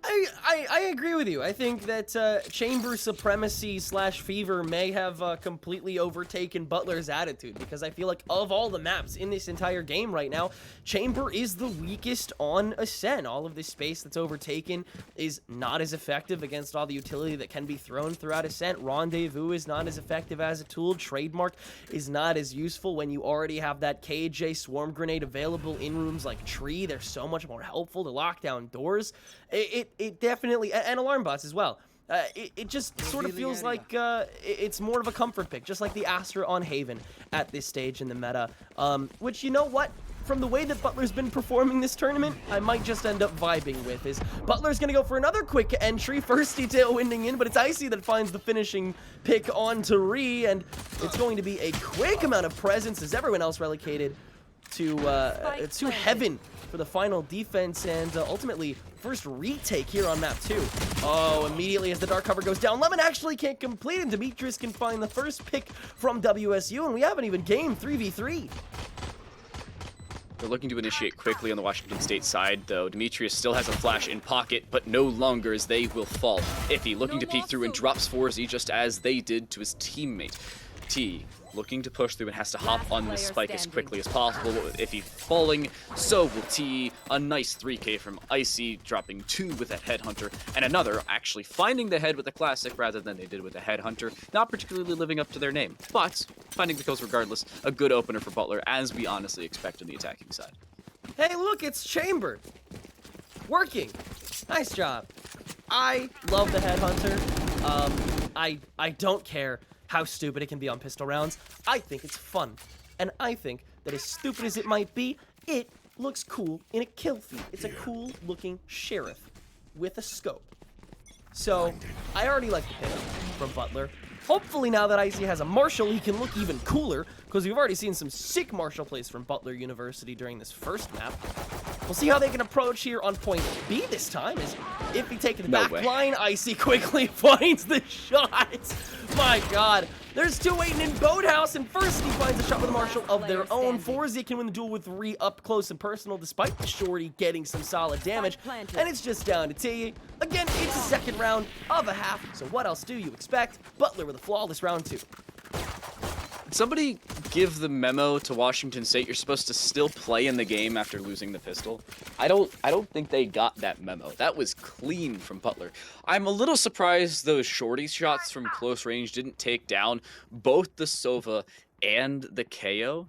I agree with you. I think that Chamber Supremacy / Fever may have completely overtaken Butler's attitude, because I feel like of all the maps in this entire game right now, Chamber is the weakest on Ascent. All of this space that's overtaken is not as effective against all the utility that can be thrown throughout Ascent. Rendezvous is not as effective as a tool. Trademark is not as useful when you already have that KJ Swarm Grenade available in rooms like Tree. They're so much more helpful to lock down doors. It definitely, and alarm bots as well. It just sort of feels like it's more of a comfort pick, just like the Astra on Haven at this stage in the meta. Which, you know what? From the way that Butler's been performing this tournament, I might just end up vibing with is Butler's going to go for another quick entry, first detail winding in, but it's Icy that finds the finishing pick on Tari, and it's going to be a quick amount of presence as everyone else relocated to Heaven for the final defense, and ultimately first retake here on map 2. Oh, immediately as the dark cover goes down, Lemon actually can't complete, and Demetrius can find the first pick from WSU, and we haven't even gamed 3v3. They're looking to initiate quickly on the Washington State side, though. Demetrius still has a flash in pocket, but no longer, as they will fall. Iffy looking to peek through and drops 4Z just as they did to his teammate. T looking to push through and has to hop on this spike as quickly as possible. Iffy falling, so will T. A nice 3K from Icy, dropping 2 with that Headhunter, and another actually finding the head with a classic rather than they did with a Headhunter. Not particularly living up to their name, but finding the kills regardless. A good opener for Butler, as we honestly expect on the attacking side. Hey, look, it's Chamber. Working. Nice job. I love the Headhunter. I don't care how stupid it can be on pistol rounds. I think it's fun. And I think that as stupid as it might be, it looks cool in a kill feed. It's a cool looking sheriff with a scope. So, I already like the pick from Butler. Hopefully now that Icy has a Marshall, he can look even cooler, because we've already seen some sick Marshall plays from Butler University during this first map. We'll see how they can approach here on point B this time, as if he takes the back line, Icy quickly finds the shot. My god. There's 2 waiting in Boathouse, and first he finds a shot with a Marshall of their own. 4Z can win the duel with 3 up close and personal, despite the shorty getting some solid damage. And it's just down to T. Again, it's a second round of a half, so what else do you expect? Butler with a flawless round 2. somebody give the memo to Washington State? You're supposed to still play in the game after losing the pistol. I don't think they got that memo. That was clean from Butler. I'm a little surprised those shorty shots from close range didn't take down both the Sova and the KO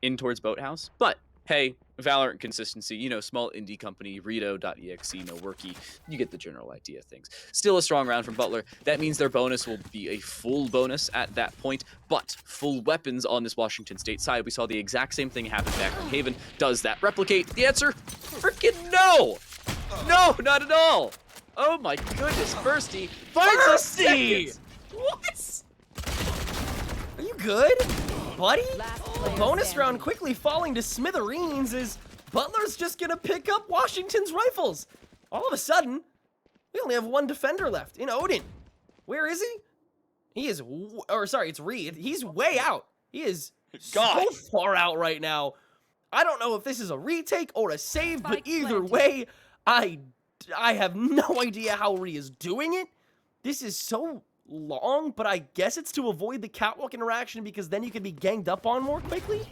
in towards Boathouse. But hey, Valorant consistency, you know, small indie company, Rito.exe, no worky. You get the general idea of things. Still a strong round from Butler. That means their bonus will be a full bonus at that point, but full weapons on this Washington State side. We saw the exact same thing happen back in Haven. Does that replicate? The answer, freaking no! No, not at all! Oh my goodness, Firsty finds a second! What? Are you good, buddy? The bonus round quickly falling to smithereens as Butler's just gonna pick up Washington's rifles. All of a sudden, we only have one defender left in Odin. Where is he? He is, it's Reed. He's way out. He is so far out right now. I don't know if this is a retake or a save, but either way, I have no idea how Reed is doing it. This is so long, but I guess it's to avoid the catwalk interaction because then you can be ganged up on more quickly. He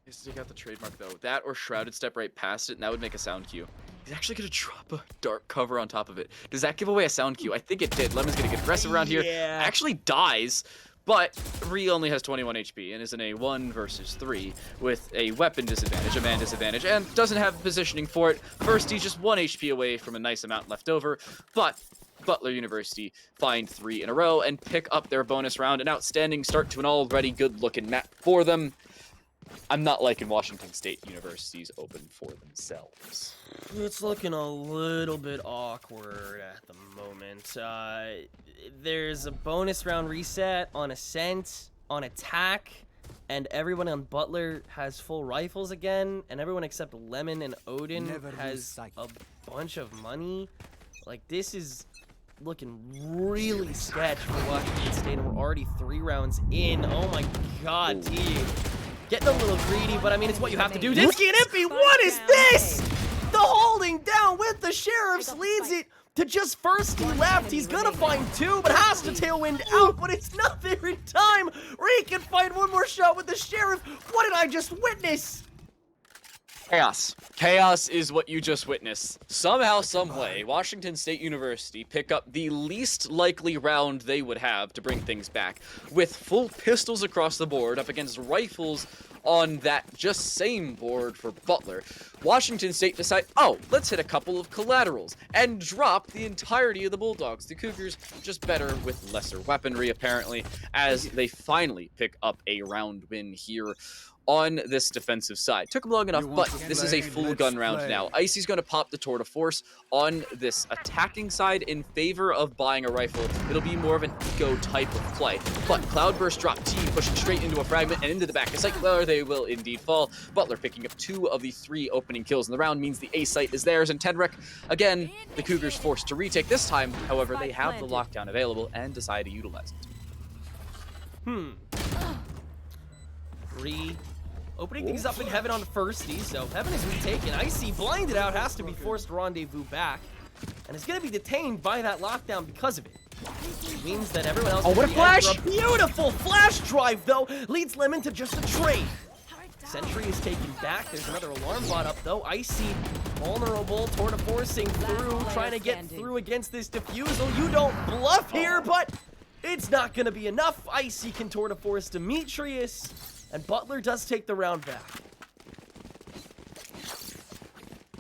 has to take out the trademark though. That or Shrouded step right past it, and that would make a sound cue. He's actually gonna drop a dark cover on top of it. Does that give away a sound cue? I think it did. Lemon's gonna get aggressive around here. Actually dies, but Ree only has 21 HP and is in a 1 versus 3 with a weapon disadvantage, a man disadvantage, and doesn't have positioning for it. First, he's just 1 HP away from a nice amount left over, but Butler University find 3 in a row and pick up their bonus round. An outstanding start to an already good-looking map for them. I'm not liking Washington State University's open for themselves. It's looking a little bit awkward at the moment. There's a bonus round reset on Ascent, on Attack, and everyone on Butler has full rifles again, and everyone except Lemon and Odin has a bunch of money. Like, this is looking really sketch for Washington State, and we're already 3 rounds in. Oh my god, team. Getting a little greedy, but I mean, it's what you have to do. Dinsky and Impy, what is this? The holding down with the Sheriffs leads it to just Firsty left. He's gonna find 2, but has to tailwind out, but it's not there in time. Ree can find 1 more shot with the Sheriff. What did I just witness? Chaos. Chaos is what you just witnessed. Somehow, someway, Washington State University pick up the least likely round they would have to bring things back, with full pistols across the board up against rifles on that just same board for Butler. Washington State decide, oh, let's hit a couple of collaterals, and drop the entirety of the Bulldogs. The Cougars just better with lesser weaponry, apparently, as they finally pick up a round win here on this defensive side. Took him long enough, but this is a full gun round now. Icy's going to pop the Tour de Force on this attacking side in favor of buying a rifle. It'll be more of an eco type of play. But Cloudburst drop T, pushing straight into a fragment and into the back of sight, where they will indeed fall. Butler picking up 2 of the 3 opening kills in the round means the A site is theirs, and Tenrek, again, the Cougars forced to retake this time. However, they have the lockdown available and decide to utilize it. Ree opening things up in Heaven on Firsty, so Heaven is retaken. Icy blinded out, has to be forced to rendezvous back, and is going to be detained by that lockdown because of it. Which means that everyone else... Oh, what a flash! A beautiful flash drive, though, leads Lemon to just a trade. Sentry is taken back. There's another alarm bot up, though. Icy, vulnerable, Tour de Forcing through, trying to get through against this defusal. You don't bluff here, but it's not going to be enough. Icy can Tour de Force Demetrius. And Butler does take the round back.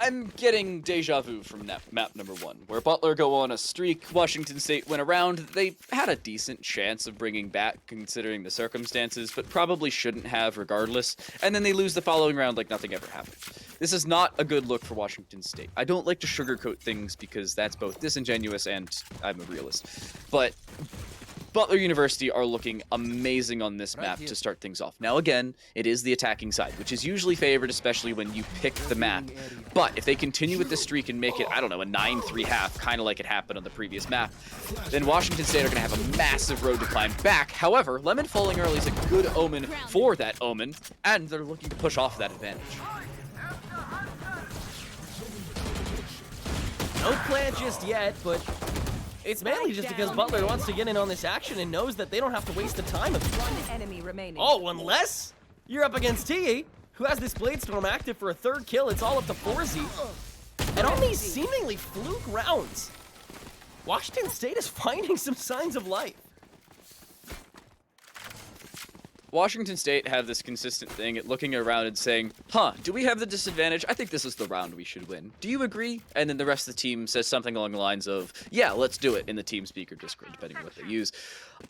I'm getting deja vu from map number 1, where Butler go on a streak, Washington State went around. They had a decent chance of bringing back, considering the circumstances, but probably shouldn't have regardless. And then they lose the following round like nothing ever happened. This is not a good look for Washington State. I don't like to sugarcoat things because that's both disingenuous and I'm a realist. But Butler University are looking amazing on this map to start things off. Now again, it is the attacking side, which is usually favored, especially when you pick the map. But if they continue with this streak and make it, I don't know, a 9-3 half, kind of like it happened on the previous map, then Washington State are going to have a massive road to climb back. However, Lemon falling early is a good omen for that omen, and they're looking to push off that advantage. No plant just yet, but It's mainly just because Butler wants to get in on this action and knows that they don't have to waste the time of it. One enemy remaining. Oh, unless you're up against TE, who has this Bladestorm active for a 3rd kill. It's all up to 4Z. And on these seemingly fluke rounds, Washington State is finding some signs of life. Washington State have this consistent thing at looking around and saying, huh, do we have the disadvantage? I think this is the round we should win. Do you agree? And then the rest of the team says something along the lines of, yeah, let's do it, in the TeamSpeak or Discord, depending on what they use.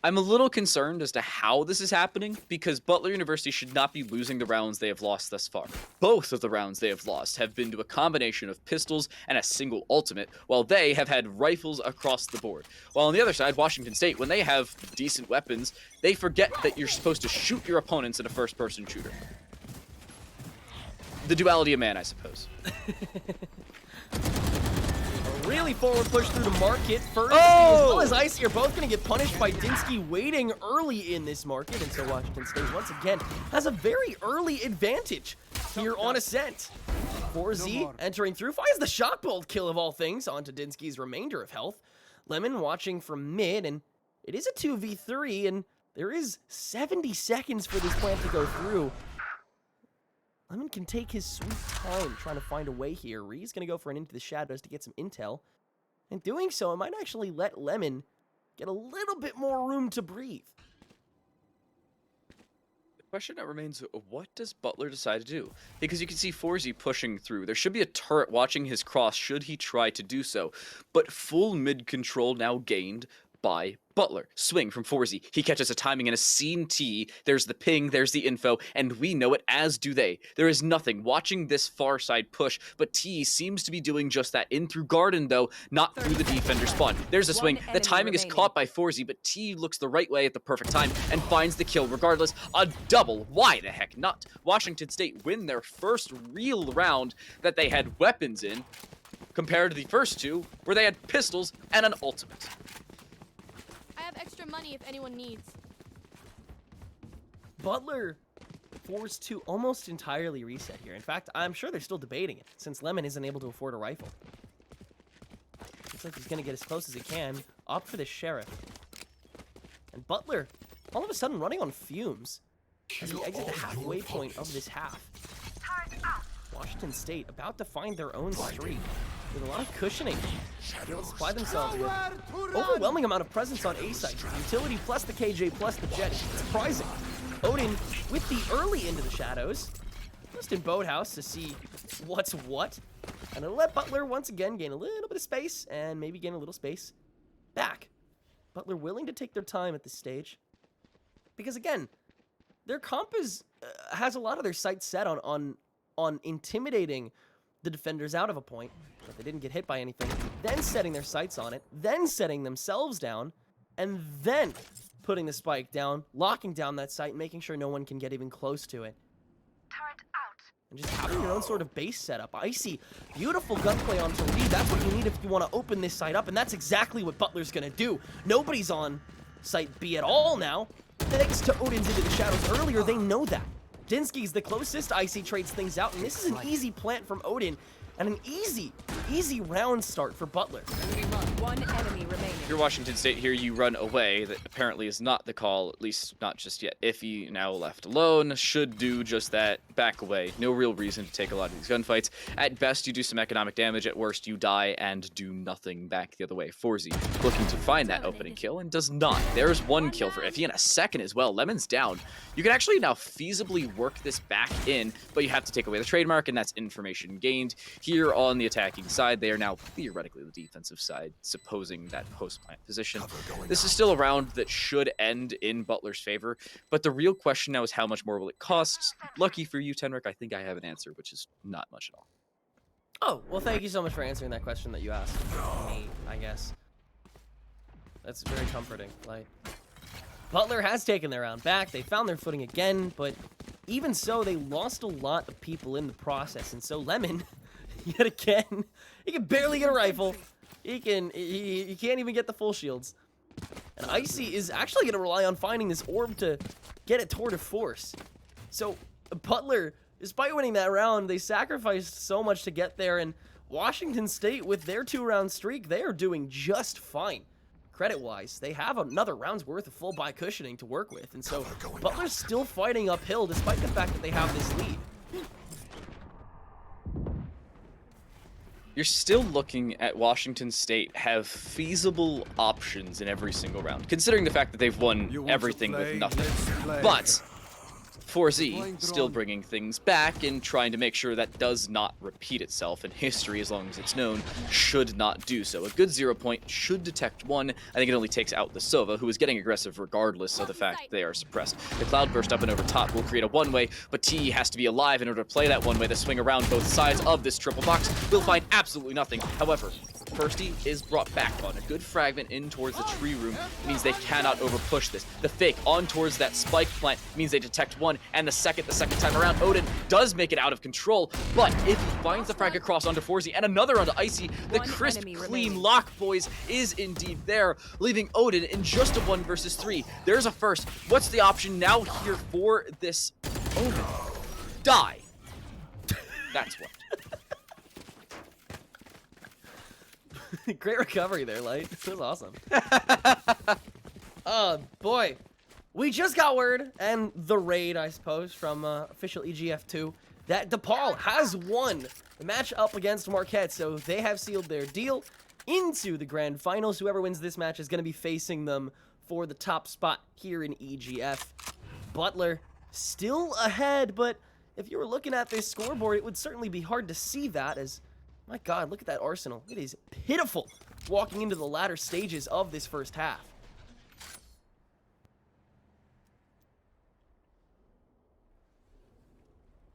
I'm a little concerned as to how this is happening, because Butler University should not be losing the rounds they have lost thus far. Both of the rounds they have lost have been to a combination of pistols and a single ultimate, while they have had rifles across the board. While on the other side, Washington State, when they have decent weapons, they forget that you're supposed to shoot your opponents in a first-person shooter. The duality of man, I suppose. Really forward push through to market. First, as well as Icy are both going to get punished by Dinsky waiting early in this market. And so Washington State, once again, has a very early advantage here on Ascent. 4Z entering through, finds the shock bolt kill of all things onto Dinsky's remainder of health. Lemon watching from mid, and it is a 2v3, and there is 70 seconds for this plant to go through. Lemon can take his sweet time trying to find a way here. Ree's going to go for an Into the Shadows to get some intel. And doing so, it might actually let Lemon get a little bit more room to breathe. The question that remains, what does Butler decide to do? Because you can see 4Z pushing through. There should be a turret watching his cross should he try to do so. But full mid control now gained by Butler. Swing from 4Z. He catches a timing and a scene T. There's the ping, there's the info, and we know it, as do they. There is nothing watching this far side push, but T seems to be doing just that. In through garden, though, not through the defender spawn. There's a swing. The timing is caught by 4Z, but T looks the right way at the perfect time and finds the kill regardless. A double. Why the heck not? Washington State win their first real round that they had weapons in, compared to the first two, where they had pistols and an ultimate. I have extra money if anyone needs. Butler forced to almost entirely reset here. In fact, I'm sure they're still debating it, since Lemon isn't able to afford a rifle. Looks like he's going to get as close as he can. Opt for the Sheriff. And Butler, all of a sudden, running on fumes as we exit the halfway point of this half. Washington State about to find their own streak with a lot of cushioning. They'll supply themselves with overwhelming amount of presence on A site. Utility plus the KJ plus the Jet. Surprising. Odin with the early into the shadows. Just in Boathouse to see what's what. And it'll let Butler once again gain a little bit of space and maybe gain a little space back. Butler willing to take their time at this stage. Because again, their comp has a lot of their sights set on intimidating the defenders out of a point, but they didn't get hit by anything, then setting their sights on it, then setting themselves down, and then putting the spike down, locking down that site, making sure no one can get even close to it. Turret out. And just having your own sort of base setup. Icy, beautiful gunplay onto Lee. That's what you need if you want to open this site up, and that's exactly what Butler's going to do. Nobody's on site B at all now. Thanks to Odin's into the shadows earlier, they know that. Dinsky's the closest. Icy trades things out, and this is an easy plant from Odin, and an easy round start for Butler. One enemy remaining. If you're Washington State here, you run away. That apparently is not the call, at least not just yet. Iffy, now left alone, should do just that. Back away. No real reason to take a lot of these gunfights. At best, you do some economic damage. At worst, you die and do nothing back the other way. 4Z looking to find that opening kill and does not. There's one kill for Iffy and a second as well. Lemon's down. You can actually now feasibly work this back in, but you have to take away the trademark, and that's information gained. Here on the attacking side, they are now theoretically the defensive side, supposing that post-plant position. This is still a round that should end in Butler's favor, but the real question now is how much more will it cost? Lucky for you, Tenric, I think I have an answer, which is not much at all. Oh, well, thank you so much for answering that question that you asked me, I guess. That's very comforting. Like, Butler has taken their round back. They found their footing again, but even so, they lost a lot of people in the process, and so Lemon, yet again, he can barely get a rifle. He can't even get the full shields. And Icy is actually going to rely on finding this orb to get a tour de force. So Butler, despite winning that round, they sacrificed so much to get there, and Washington State, with their 2-round streak, they are doing just fine. credit-wise, they have another round's worth of full buy cushioning to work with, and so Butler's still fighting uphill despite the fact that they have this lead. You're still looking at Washington State have feasible options in every single round, considering the fact that they've won everything with nothing. But 4Z still bringing things back and trying to make sure that does not repeat itself, and history, as long as it's known, should not do so. A good 0 point should detect one. I think it only takes out the Sova, who is getting aggressive regardless of the fact they are suppressed. The Cloudburst up and over top will create a one-way, but T has to be alive in order to play that one-way. The swing around both sides of this triple box will find absolutely nothing. However, Firsty is brought back on. A good fragment in towards the tree room means they cannot overpush this. The fake on towards that spike plant means they detect one, and the second time around, Odin does make it out of control, but if he finds the frag across onto 4Z and another onto Icy, the crisp, clean lock, boys, is indeed there, leaving Odin in just a 1 versus 3. There's a first. What's the option now here for this Odin? Die. That's what. Great recovery there, Light. That was awesome. Boy. We just got word, and the raid, I suppose, from official EGF2, that DePaul has won the match up against Marquette, so they have sealed their deal into the grand finals. Whoever wins this match is going to be facing them for the top spot here in EGF. Butler still ahead, but if you were looking at this scoreboard, it would certainly be hard to see that, as, my God, look at that arsenal. It is pitiful walking into the latter stages of this first half.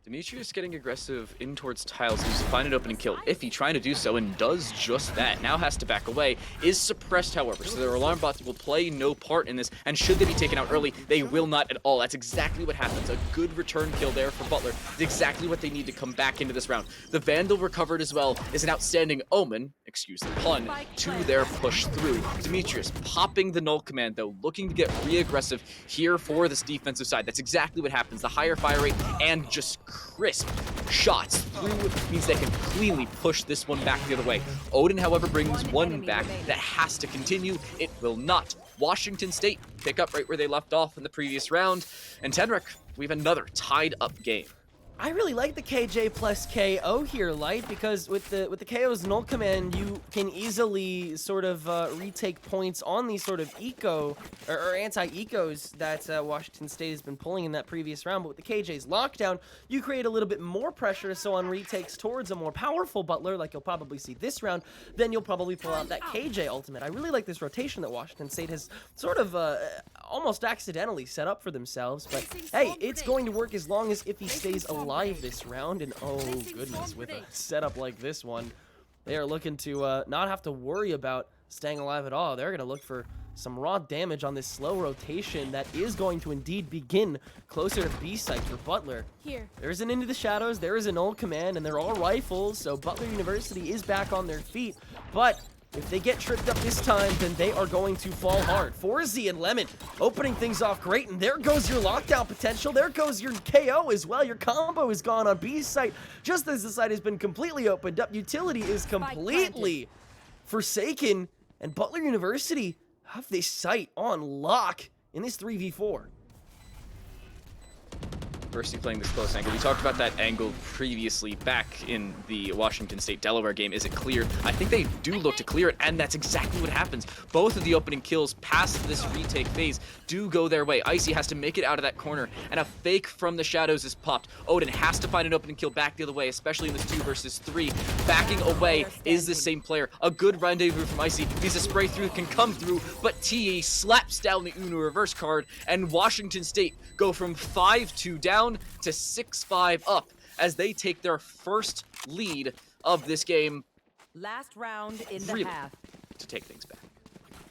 Demetrius getting aggressive in towards tiles, needs to find an opening kill. Iffy trying to do so and does just that. Now has to back away. Is suppressed, however, so their alarm bots will play no part in this, and should they be taken out early, they will not at all. That's exactly what happens. A good return kill there for Butler. It's exactly what they need to come back into this round. The Vandal recovered as well is an outstanding omen, excuse the pun, to their push through. Demetrius popping the null command, though, looking to get re-aggressive here for this defensive side. That's exactly what happens. The higher fire rate and just crisp shots through means they can cleanly push this one back the other way. Odin, however, brings one back that has to continue. It will not. Washington State pick up right where they left off in the previous round. And Tenrek, we have another tied up game. I really like the KJ plus KO here, Light, because with the KO's null command, you can easily sort of retake points on these sort of eco or anti-ecos that Washington State has been pulling in that previous round. But with the KJ's lockdown, you create a little bit more pressure. So on retakes towards a more powerful Butler, like you'll probably see this round, then you'll probably pull out that KJ ultimate. I really like this rotation that Washington State has sort of almost accidentally set up for themselves. But hey, it's going to work as long as if he stays alive this round. And oh goodness, with a setup like this one, they are looking to not have to worry about staying alive at all. They're going to look for some raw damage on this slow rotation that is going to indeed begin closer to B site for Butler. Here. There's an Into the Shadows, there is an old command, and they're all rifles, so Butler University is back on their feet. But if they get tripped up this time, then they are going to fall hard. 4Z and Lemon opening things off great, and there goes your lockdown potential. There goes your KO as well. Your combo is gone on B's site. Just as the site has been completely opened up, utility is completely forsaken, and Butler University have this site on lock in this 3v4. Firsty playing this close angle. We talked about that angle previously back in the Washington State-Delaware game. Is it clear? I think they do look to clear it, and that's exactly what happens. Both of the opening kills past this retake phase do go their way. Icy has to make it out of that corner, and a fake from the shadows is popped. Odin has to find an opening kill back the other way, especially in this 2 versus 3. Backing away is the same player. A good rendezvous from Icy. He's a spray through, can come through, but TE slaps down the Uno reverse card, and Washington State go from 5-2 down to 6-5 up as they take their first lead of this game. Last round in the half. To take things back.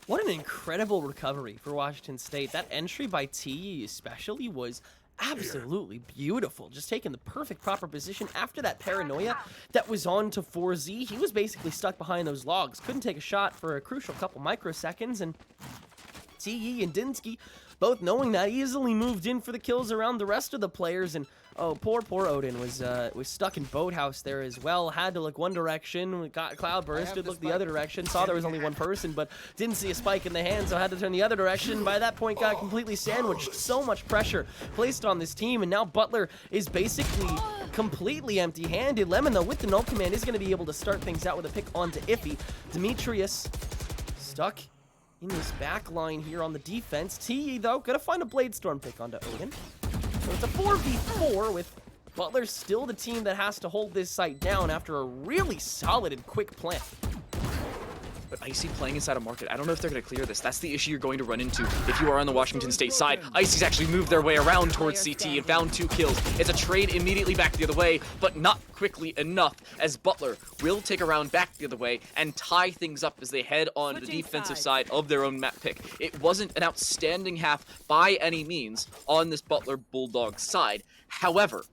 What an incredible recovery for Washington State. That entry by TE especially was absolutely beautiful. Just taking the perfect proper position after that paranoia that was on to 4Z. He was basically stuck behind those logs. Couldn't take a shot for a crucial couple microseconds, and TE and Dinsky, both knowing that, easily moved in for the kills around the rest of the players, and Oh, poor Odin was stuck in Boathouse there as well. Had to look one direction, got Cloudburst, did look the other direction, saw there was only one person, but didn't see a spike in the hand, so had to turn the other direction. By that point, got completely sandwiched. So much pressure placed on this team, and now Butler is basically completely empty-handed. Lemon, though, with the null command, is going to be able to start things out with a pick onto Iffy. Demetrius stuck in this back line here on the defense. T, though, gonna find a Blade Storm pick onto Odin. So it's a 4v4 with Butler still the team that has to hold this site down after a really solid and quick plant. But Icy playing inside a market, I don't know if they're going to clear this. That's the issue you're going to run into if you are on the Washington State side. Icy's actually moved their way around towards CT and found 2 kills. It's a trade immediately back the other way, but not quickly enough, as Butler will take a round back the other way and tie things up as they head on the defensive side of their own map pick. It wasn't an outstanding half by any means on this Butler Bulldog side. However,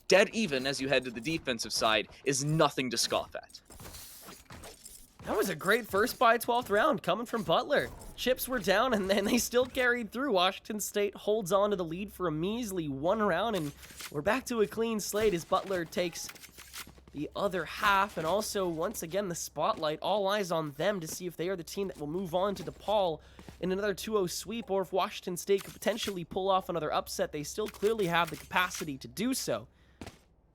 dead even as you head to the defensive side is nothing to scoff at. That was a great first by 12th round coming from Butler. Chips were down, and then they still carried through. Washington State holds on to the lead for a measly 1 round, and we're back to a clean slate as Butler takes the other half. And also, once again, the spotlight, all eyes on them to see if they are the team that will move on to DePaul in another 2-0 sweep, or if Washington State could potentially pull off another upset. They still clearly have the capacity to do so.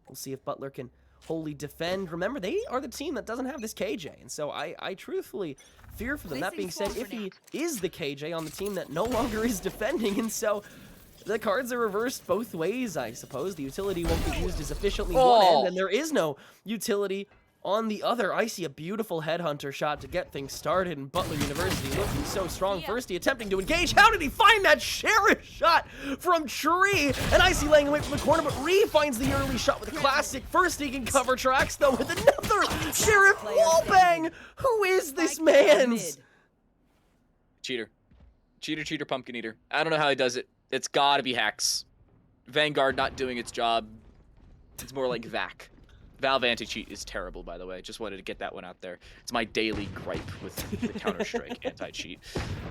We'll see if Butler can wholly defend. Remember, they are the team that doesn't have this KJ, and so I truthfully fear for them. That being said, Iffy is the KJ on the team that no longer is defending, and so the cards are reversed both ways, I suppose. The utility won't get used as efficiently one end, and there is no utility on the other. I see a beautiful headhunter shot to get things started, and Butler University looking so strong. Firsty attempting to engage. How did he find that sheriff shot from Tree? And Icy laying away from the corner, but Ree finds the early shot with a classic. Firsty can cover tracks, though, with another sheriff wallbang. Who is this man? Cheater. Cheater, pumpkin eater. I don't know how he does it. It's gotta be hacks. Vanguard not doing its job. It's more like VAC. Valve anti-cheat is terrible, by the way. Just wanted to get that one out there. It's my daily gripe with the Counter-Strike anti-cheat.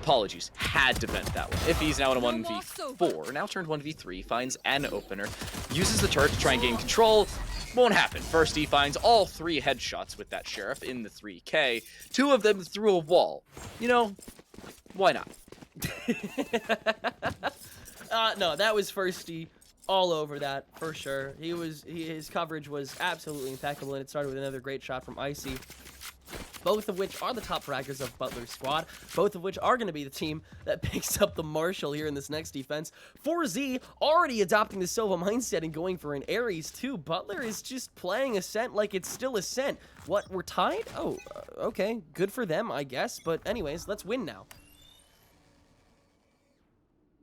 Apologies. Had to vent that one. If he's now in a 1v4, now turned 1v3, finds an opener, uses the turret to try and gain control. Won't happen. First, he finds all 3 headshots with that sheriff in the 3K. 2 of them through a wall. You know, why not? No, that was Firsty. All over that, for sure. His coverage was absolutely impeccable, and it started with another great shot from Icy. Both of which are the top fraggers of Butler's squad. Both of which are going to be the team that picks up the Marshall here in this next defense. 4Z already adopting the Sova mindset and going for an Ares too. Butler is just playing Ascent like it's still Ascent. What, we're tied? Oh, okay. Good for them, I guess. But anyways, let's win now.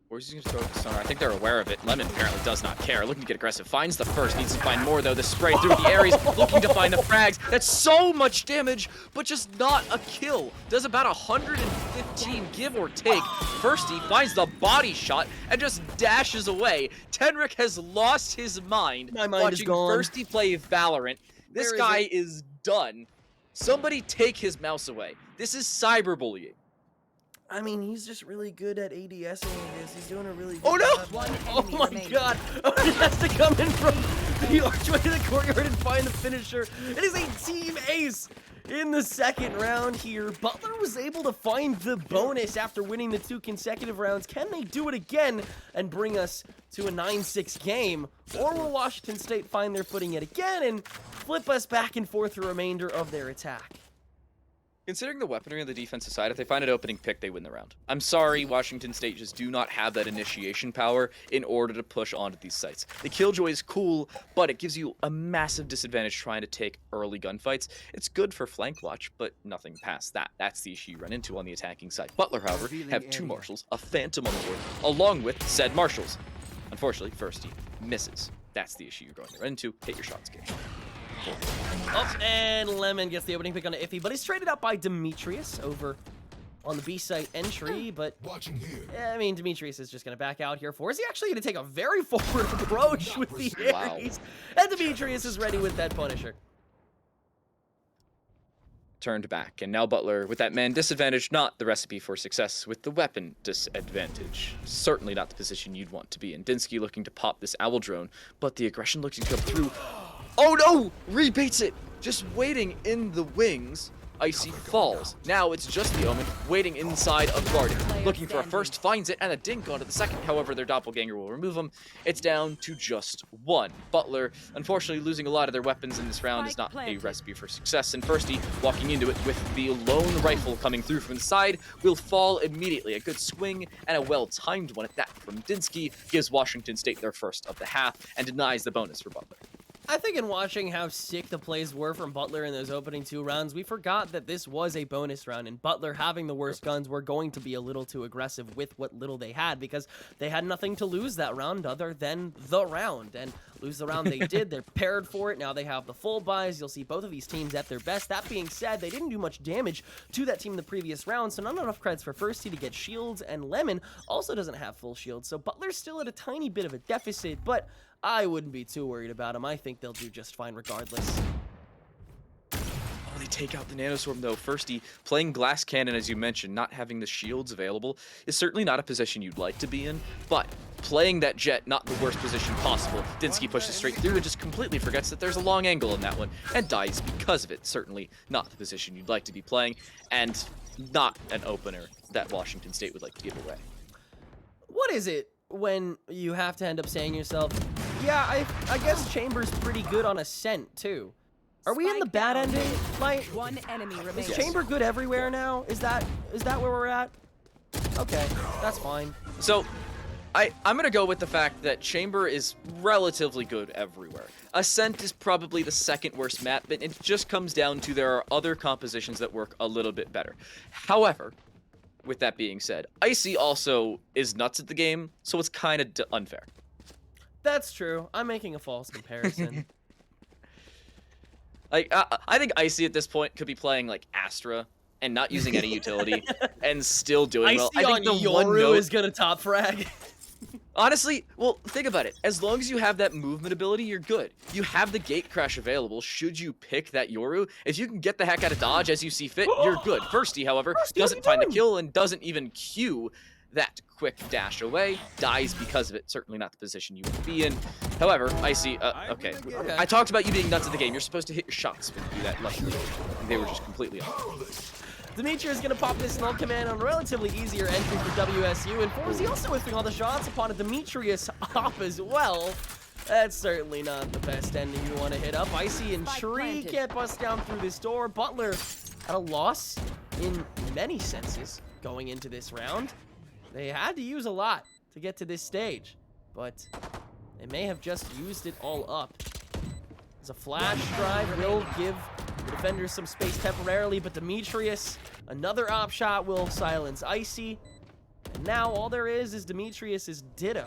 Or is he going to throw it to Sonar? I think they're aware of it. Lemon apparently does not care. Looking to get aggressive. Finds the first. Needs to find more, though. The spray through the Ares. Looking to find the frags. That's so much damage, but just not a kill. Does about 115, give or take. First, he finds the body shot and just dashes away. Tenric has lost his mind. My mind is gone. Watching Firsty play Valorant. This guy is done. Somebody take his mouse away. This is cyberbullying. I mean, he's just really good at ADSing this. He's doing a really good job. Oh my god. Oh, he has to come in from the archway to the courtyard and find the finisher. It is a team ace in the second round here. Butler was able to find the bonus after winning the 2 consecutive rounds. Can they do it again and bring us to a 9-6 game? Or will Washington State find their footing yet again and flip us back and forth the remainder of their attack? Considering the weaponry on the defensive side, if they find an opening pick, they win the round. I'm sorry, Washington State just do not have that initiation power in order to push onto these sites. The Killjoy is cool, but it gives you a massive disadvantage trying to take early gunfights. It's good for flank watch, but nothing past that. That's the issue you run into on the attacking side. Butler, however, have 2 Marshals, a Phantom on the board, along with said Marshals. Unfortunately, Firsty misses. That's the issue you're going to run into. Hit your shots, Gage. Oh, and Lemon gets the opening pick on Iffy, but he's traded out by Demetrius over on the B site entry. But yeah, I mean, Demetrius is just going to back out here. Is he actually going to take a very forward approach with the Ares? And Demetrius is ready with that Punisher. turned back, and now Butler with that man disadvantage, not the recipe for success with the weapon disadvantage. Certainly not the position you'd want to be in. Dinsky looking to pop this owl drone, but the aggression looking to come through. Oh no! Rebaits it! Just waiting in the wings. Icy falls. Now it's just the Omen waiting inside of Garden. Looking for a first, finds it, and a dink onto the second. However, their doppelganger will remove him. It's down to just one. Butler, unfortunately, losing a lot of their weapons in this round is not a recipe for success. And Firsty, walking into it with the lone rifle coming through from the side, will fall immediately. A good swing and a well-timed one at that from Dinsky gives Washington State their first of the half and denies the bonus for Butler. I think in watching how sick the plays were from Butler in those opening 2 rounds, we forgot that this was a bonus round, and Butler having the worst guns were going to be a little too aggressive with what little they had, because they had nothing to lose that round other than the round, and lose the round they did. They're prepared for it. Now they have the full buys. You'll see both of these teams at their best. That being said, they didn't do much damage to that team in the previous round, so not enough creds for Firsty to get shields, and Lemon also doesn't have full shields, so Butler's still at a tiny bit of a deficit, but I wouldn't be too worried about them. I think they'll do just fine regardless. Oh, they take out the Nanoswarm though. Firsty, playing Glass Cannon, as you mentioned, not having the shields available, is certainly not a position you'd like to be in, but playing that Jet, not the worst position possible. Dinsky pushes straight through and just completely forgets that there's a long angle in that one, and dies because of it. Certainly not the position you'd like to be playing, and not an opener that Washington State would like to give away. What is it when you have to end up saying to yourself, yeah, I guess Chamber's pretty good on Ascent, too. Are we in the bad ending? Like, one enemy remains. Is Chamber good everywhere now? Is that where we're at? Okay, that's fine. So, I'm gonna go with the fact that Chamber is relatively good everywhere. Ascent is probably the second worst map, but it just comes down to there are other compositions that work a little bit better. However, with that being said, Icy also is nuts at the game, so it's kind of unfair. That's true. I'm making a false comparison. Like, I think Icy at this point could be playing like Astra and not using any utility and still doing well. I think the Yoru is gonna top frag. Honestly, well, think about it. As long as you have that movement ability, you're good. You have the gate crash available should you pick that Yoru. If you can get the heck out of dodge as you see fit, you're good. Firsty, however, doesn't find the kill and doesn't even queue that quick dash away, dies because of it. Certainly not the position you would be in. However, Icy, okay. I talked about you being nuts at the game. You're supposed to hit your shots when you do that. Luckily, they were just completely off. Dimitri is going to pop this null command on a relatively easier entry for WSU, and Forzy also whiffing all the shots upon a Demetrius op as well. That's certainly not the best ending you want to hit up. Icy and Tree can't bust down through this door. Butler at a loss in many senses going into this round. They had to use a lot to get to this stage, but they may have just used it all up. As a flash drive will give the defenders some space temporarily, but Demetrius, another op shot will silence Icy. And now all there is Demetrius's Ditto,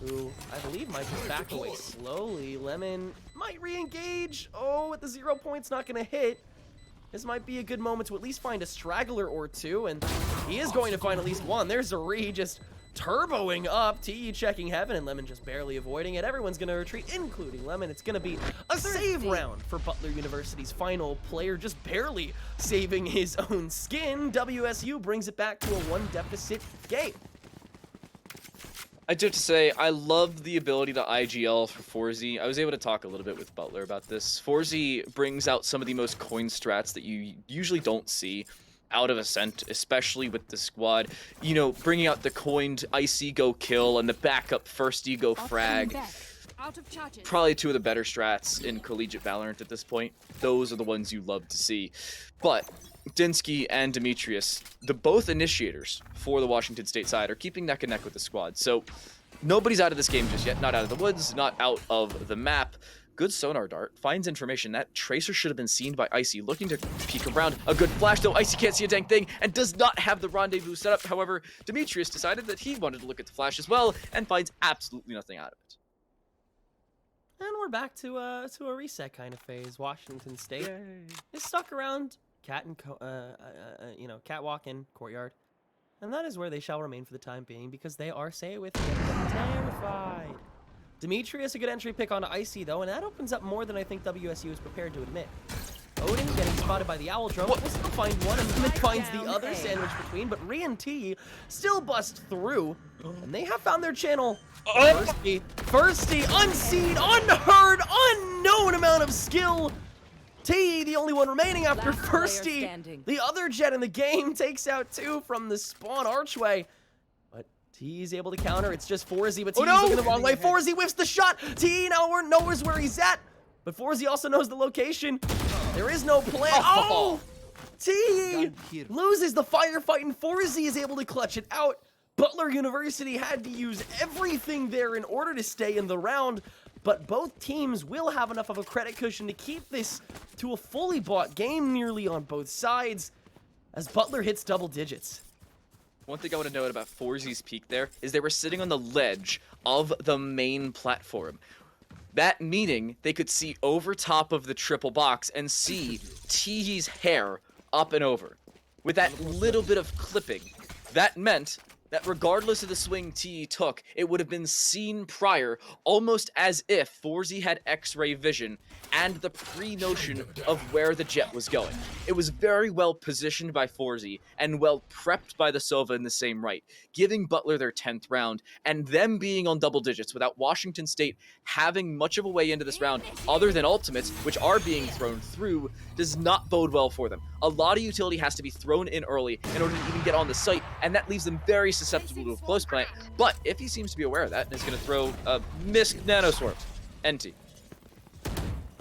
who I believe might just back away slowly. Lemon might re-engage. Oh, with the 0 points not gonna hit. This might be a good moment to at least find a straggler or two, and he is going to find at least one. There's Zari just turboing up, TE checking heaven, and Lemon just barely avoiding it. Everyone's going to retreat, including Lemon. It's going to be a save round for Butler University's final player, just barely saving his own skin. WSU brings it back to a 1-deficit game. I do have to say, I love the ability to IGL for Forzy. I was able to talk a little bit with Butler about this. Forzy brings out some of the most coin strats that you usually don't see out of Ascent, especially with the squad. You know, bringing out the coined Icy go kill and the backup Firsty go frag. Probably two of the better strats in collegiate Valorant at this point. Those are the ones you love to see. But Dinsky and Demetrius, the both initiators for the Washington State side, are keeping neck and neck with the squad. So nobody's out of this game just yet. Not out of the woods, not out of the map. Good sonar dart, finds information. That Tracer should have been seen by Icy, looking to peek around. A good flash, though Icy can't see a dang thing and does not have the rendezvous set up. However, Demetrius decided that he wanted to look at the flash as well and finds absolutely nothing out of it. And we're back to a reset kind of phase. Washington State is stuck around Catwalk and Courtyard, and that is where they shall remain for the time being because they are, say it with me, terrified. Demetrius, a good entry pick onto Icy though, and that opens up more than I think WSU is prepared to admit. Odin getting spotted by the Owl Drone. We'll still find one, and then finds the other sandwich between, but Rian T still bust through, and they have found their channel. Firsty, unseen, unheard, unknown amount of skill. T, the only one remaining after Firsty. The other Jet in the game takes out 2 from the spawn archway. But T's able to counter. It's just Forzy, but T's looking the wrong way. Forzy whiffs the shot. T now knows where he's at. But Forzy also knows the location. There is no plan. Oh! T loses the firefight, and Forzy is able to clutch it out. Butler University had to use everything there in order to stay in the round, but both teams will have enough of a credit cushion to keep this to a fully bought game nearly on both sides as Butler hits double digits. One thing I want to note about Forzy's peak there is they were sitting on the ledge of the main platform. That meaning they could see over top of the triple box and see Teehee's hair up and over. With that little bit of clipping, that meant that regardless of the swing T took, it would have been seen prior, almost as if Forzy had X-ray vision and the pre-notion of where the Jet was going. It was very well positioned by Forzy and well prepped by the Sova in the same right, giving Butler their 10th round, and them being on double digits without Washington State having much of a way into this round other than ultimates, which are being thrown through, does not bode well for them. A lot of utility has to be thrown in early in order to even get on the site, and that leaves them very susceptible to a close plant. But if he seems to be aware of that and is going to throw a missed nanoswarm, NT.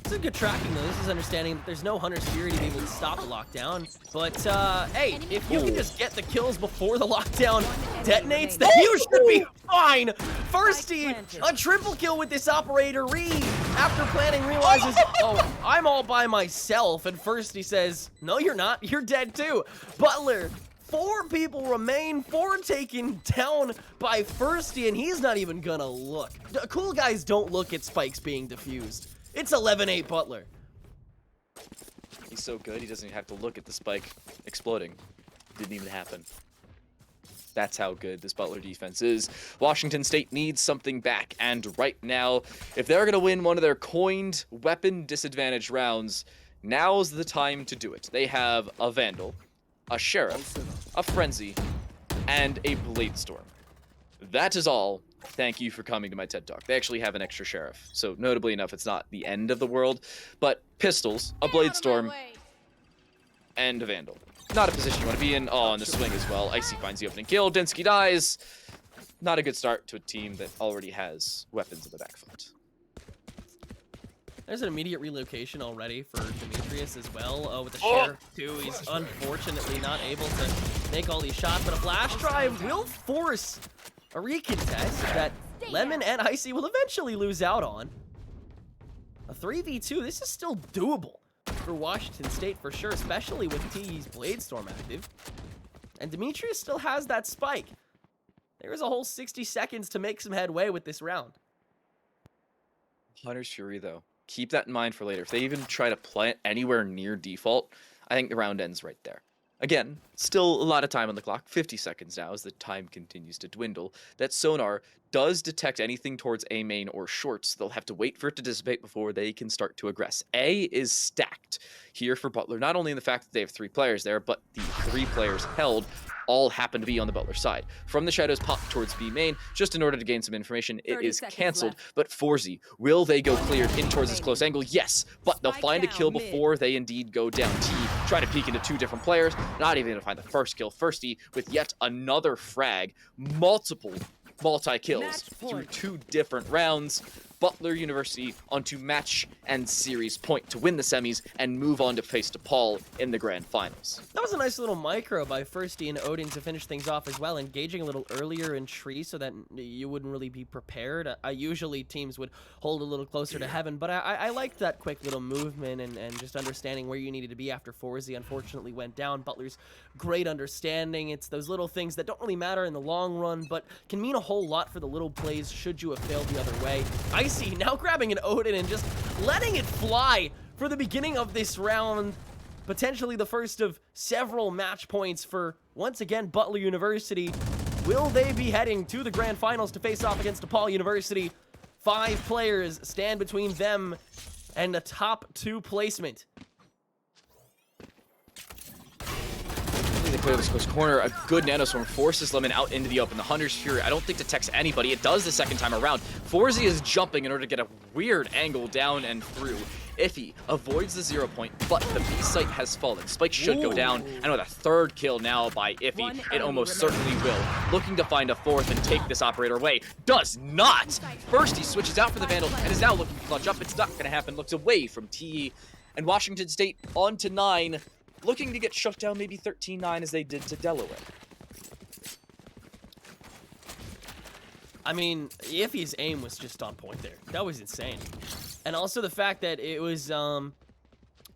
This is good tracking though. This is understanding that there's no Hunter's Fury to be able to stop the lockdown. But hey, if you can just get the kills before the lockdown detonates, then you should be fine. Firsty, a triple kill with this operator. Reed, after planning, realizes, oh, I'm all by myself. And Firsty says, no, you're not. You're dead too. Butler, 4 people remain, 4 taken down by Firsty, and he's not even gonna look. Cool guys don't look at spikes being defused. It's 11-8 Butler. He's so good, he doesn't even have to look at the spike exploding. Didn't even happen. That's how good this Butler defense is. Washington State needs something back, and right now, if they're going to win one of their coined weapon disadvantage rounds, now's the time to do it. They have a Vandal, a Sheriff, a Frenzy, and a Bladestorm. That is all. Thank you for coming to my TED Talk. They actually have an extra Sheriff, so notably enough, it's not the end of the world, but pistols, a Bladestorm, and a Vandal. Not a position you want to be in. Oh, and the swing as well. Icy finds the opening kill. Dinsky dies. Not a good start to a team that already has weapons in the back foot. There's an immediate relocation already for Demetrius as well. With the Sheriff too, he's unfortunately not able to make all these shots, but a flash drive will force a recontest that Lemon and Icy will eventually lose out on. A 3v2, this is still doable for Washington State for sure, especially with T's Bladestorm active. And Demetrius still has that spike. There's a whole 60 seconds to make some headway with this round. Hunter's Fury, though. Keep that in mind for later. If they even try to plant anywhere near default, I think the round ends right there. Again, still a lot of time on the clock, 50 seconds now as the time continues to dwindle. That sonar does detect anything towards A main or shorts. They'll have to wait for it to dissipate before they can start to aggress. A is stacked here for Butler, not only in the fact that they have 3 players there, but the 3 players held all happen to be on the Butler side. From the shadows pop towards B main, just in order to gain some information, it is canceled. But Forzy, will they go cleared in towards this close angle? Yes, but they'll find a kill before they indeed go down. T trying to peek into 2 different players, not even gonna find the first kill. Firsty with yet another frag, multi-kills through 2 different rounds. Butler University onto match and series point to win the semis and move on to face DePaul in the grand finals. That was a nice little micro by Firsty and Odin to finish things off as well, engaging a little earlier in tree so that you wouldn't really be prepared. Usually teams would hold a little closer to heaven, but I liked that quick little movement and just understanding where you needed to be after Forzy unfortunately went down. Butler's great understanding. It's those little things that don't really matter in the long run, but can mean a whole lot for the little plays should you have failed the other way. Icy now grabbing an Odin and just letting it fly for the beginning of this round. Potentially the first of several match points for, once again, Butler University. Will they be heading to the grand finals to face off against DePaul University? 5 players stand between them and a top 2 placement. clear this close corner. A good Nanoswarm forces Lemon out into the open. The Hunter's Fury, I don't think detects anybody. It does the second time around. Forzy is jumping in order to get a weird angle down and through. Iffy avoids the 0 point, but the B site has fallen. Spike should go down, and with a third kill now by Iffy, it almost certainly will. Looking to find a fourth and take this operator away. Does not! First, he switches out for the Vandal, and is now looking to clutch up. It's not going to happen. Looks away from TE, and Washington State on to 9, looking to get shut down maybe 13-9 as they did to Delaware. I mean, Iffy's aim was just on point there. That was insane. And also the fact that it was that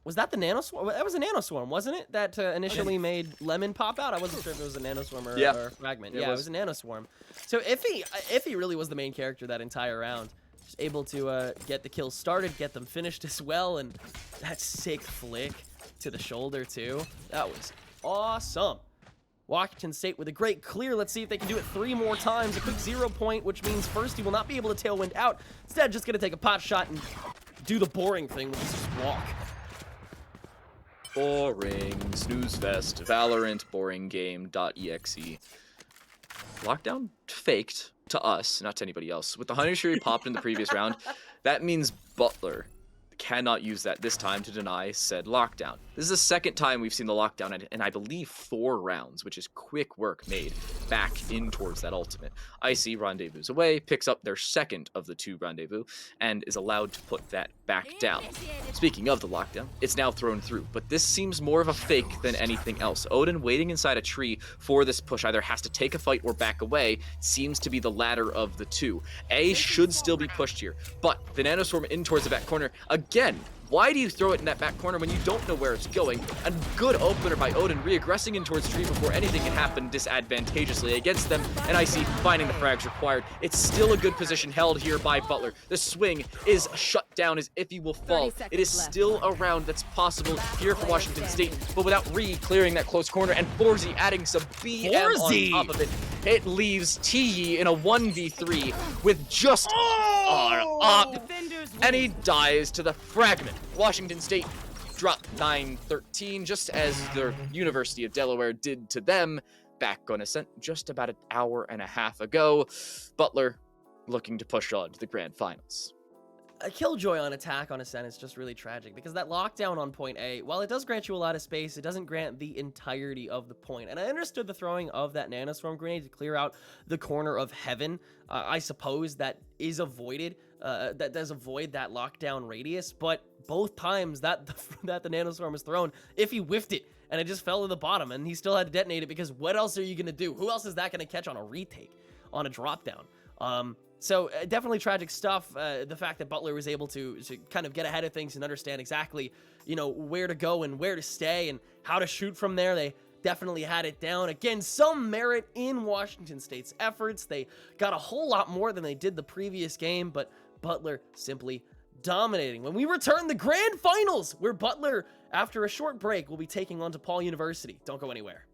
the Nanoswarm? That was a Nanoswarm, wasn't it? That initially made Lemon pop out? I wasn't sure if it was a Nanoswarm or a Fragment. Yeah, it was a Nanoswarm. So Iffy really was the main character that entire round. Just able to get the kills started, get them finished as well, and that sick flick to the shoulder too. That was awesome. Washington State with a great clear. Let's see if they can do it 3 more times. A quick 0 point, which means first he will not be able to tailwind out. Instead, just going to take a pot shot and do the boring thing, which is just walk. Boring. Snooze fest. Valorant. Boring game.exe. Lockdown faked to us, not to anybody else. With the Hunter Fury popped in the previous round, that means Butler cannot use that this time to deny said lockdown. This is the second time we've seen the lockdown in I believe 4 rounds, which is quick work made back in towards that ultimate. Icy rendezvous away, picks up their second of the 2 rendezvous, and is allowed to put that back down. Speaking of the lockdown, it's now thrown through, but this seems more of a fake than anything else. Odin waiting inside a tree for this push either has to take a fight or back away. Seems to be the latter of the 2. A should still be pushed here, but the Nanoswarm in towards the back corner. Again, why do you throw it in that back corner when you don't know where it's going? A good opener by Odin, re-aggressing in towards tree before anything can happen disadvantageously against them, and Icy finding the frags required. It's still a good position held here by Butler. The swing is shut down as Iffy will fall. It is still a round that's possible here for Washington State, but without clearing that close corner, and Forzy adding some BM on top of it, it leaves TE in a 1v3 with just and he dies to the fragment. Washington State dropped 9-13, just as the University of Delaware did to them back on Ascent just about an hour and a half ago. Butler looking to push on to the grand finals. A Killjoy on attack on Ascent is just really tragic because that lockdown on point A, while it does grant you a lot of space, it doesn't grant the entirety of the point. And I understood the throwing of that Nanoswarm grenade to clear out the corner of heaven. I suppose that is avoided. That does avoid that lockdown radius, but both times that the Nanoswarm was thrown, if he whiffed it and it just fell to the bottom, and he still had to detonate it because what else are you gonna do? Who else is that gonna catch on a retake, on a drop down? So definitely tragic stuff. The fact that Butler was able to kind of get ahead of things and understand exactly, you know, where to go and where to stay and how to shoot from there. They definitely had it down. Again, some merit in Washington State's efforts. They got a whole lot more than they did the previous game, but Butler simply dominating. When we return, the grand finals, where Butler, after a short break, will be taking on DePaul University. Don't go anywhere.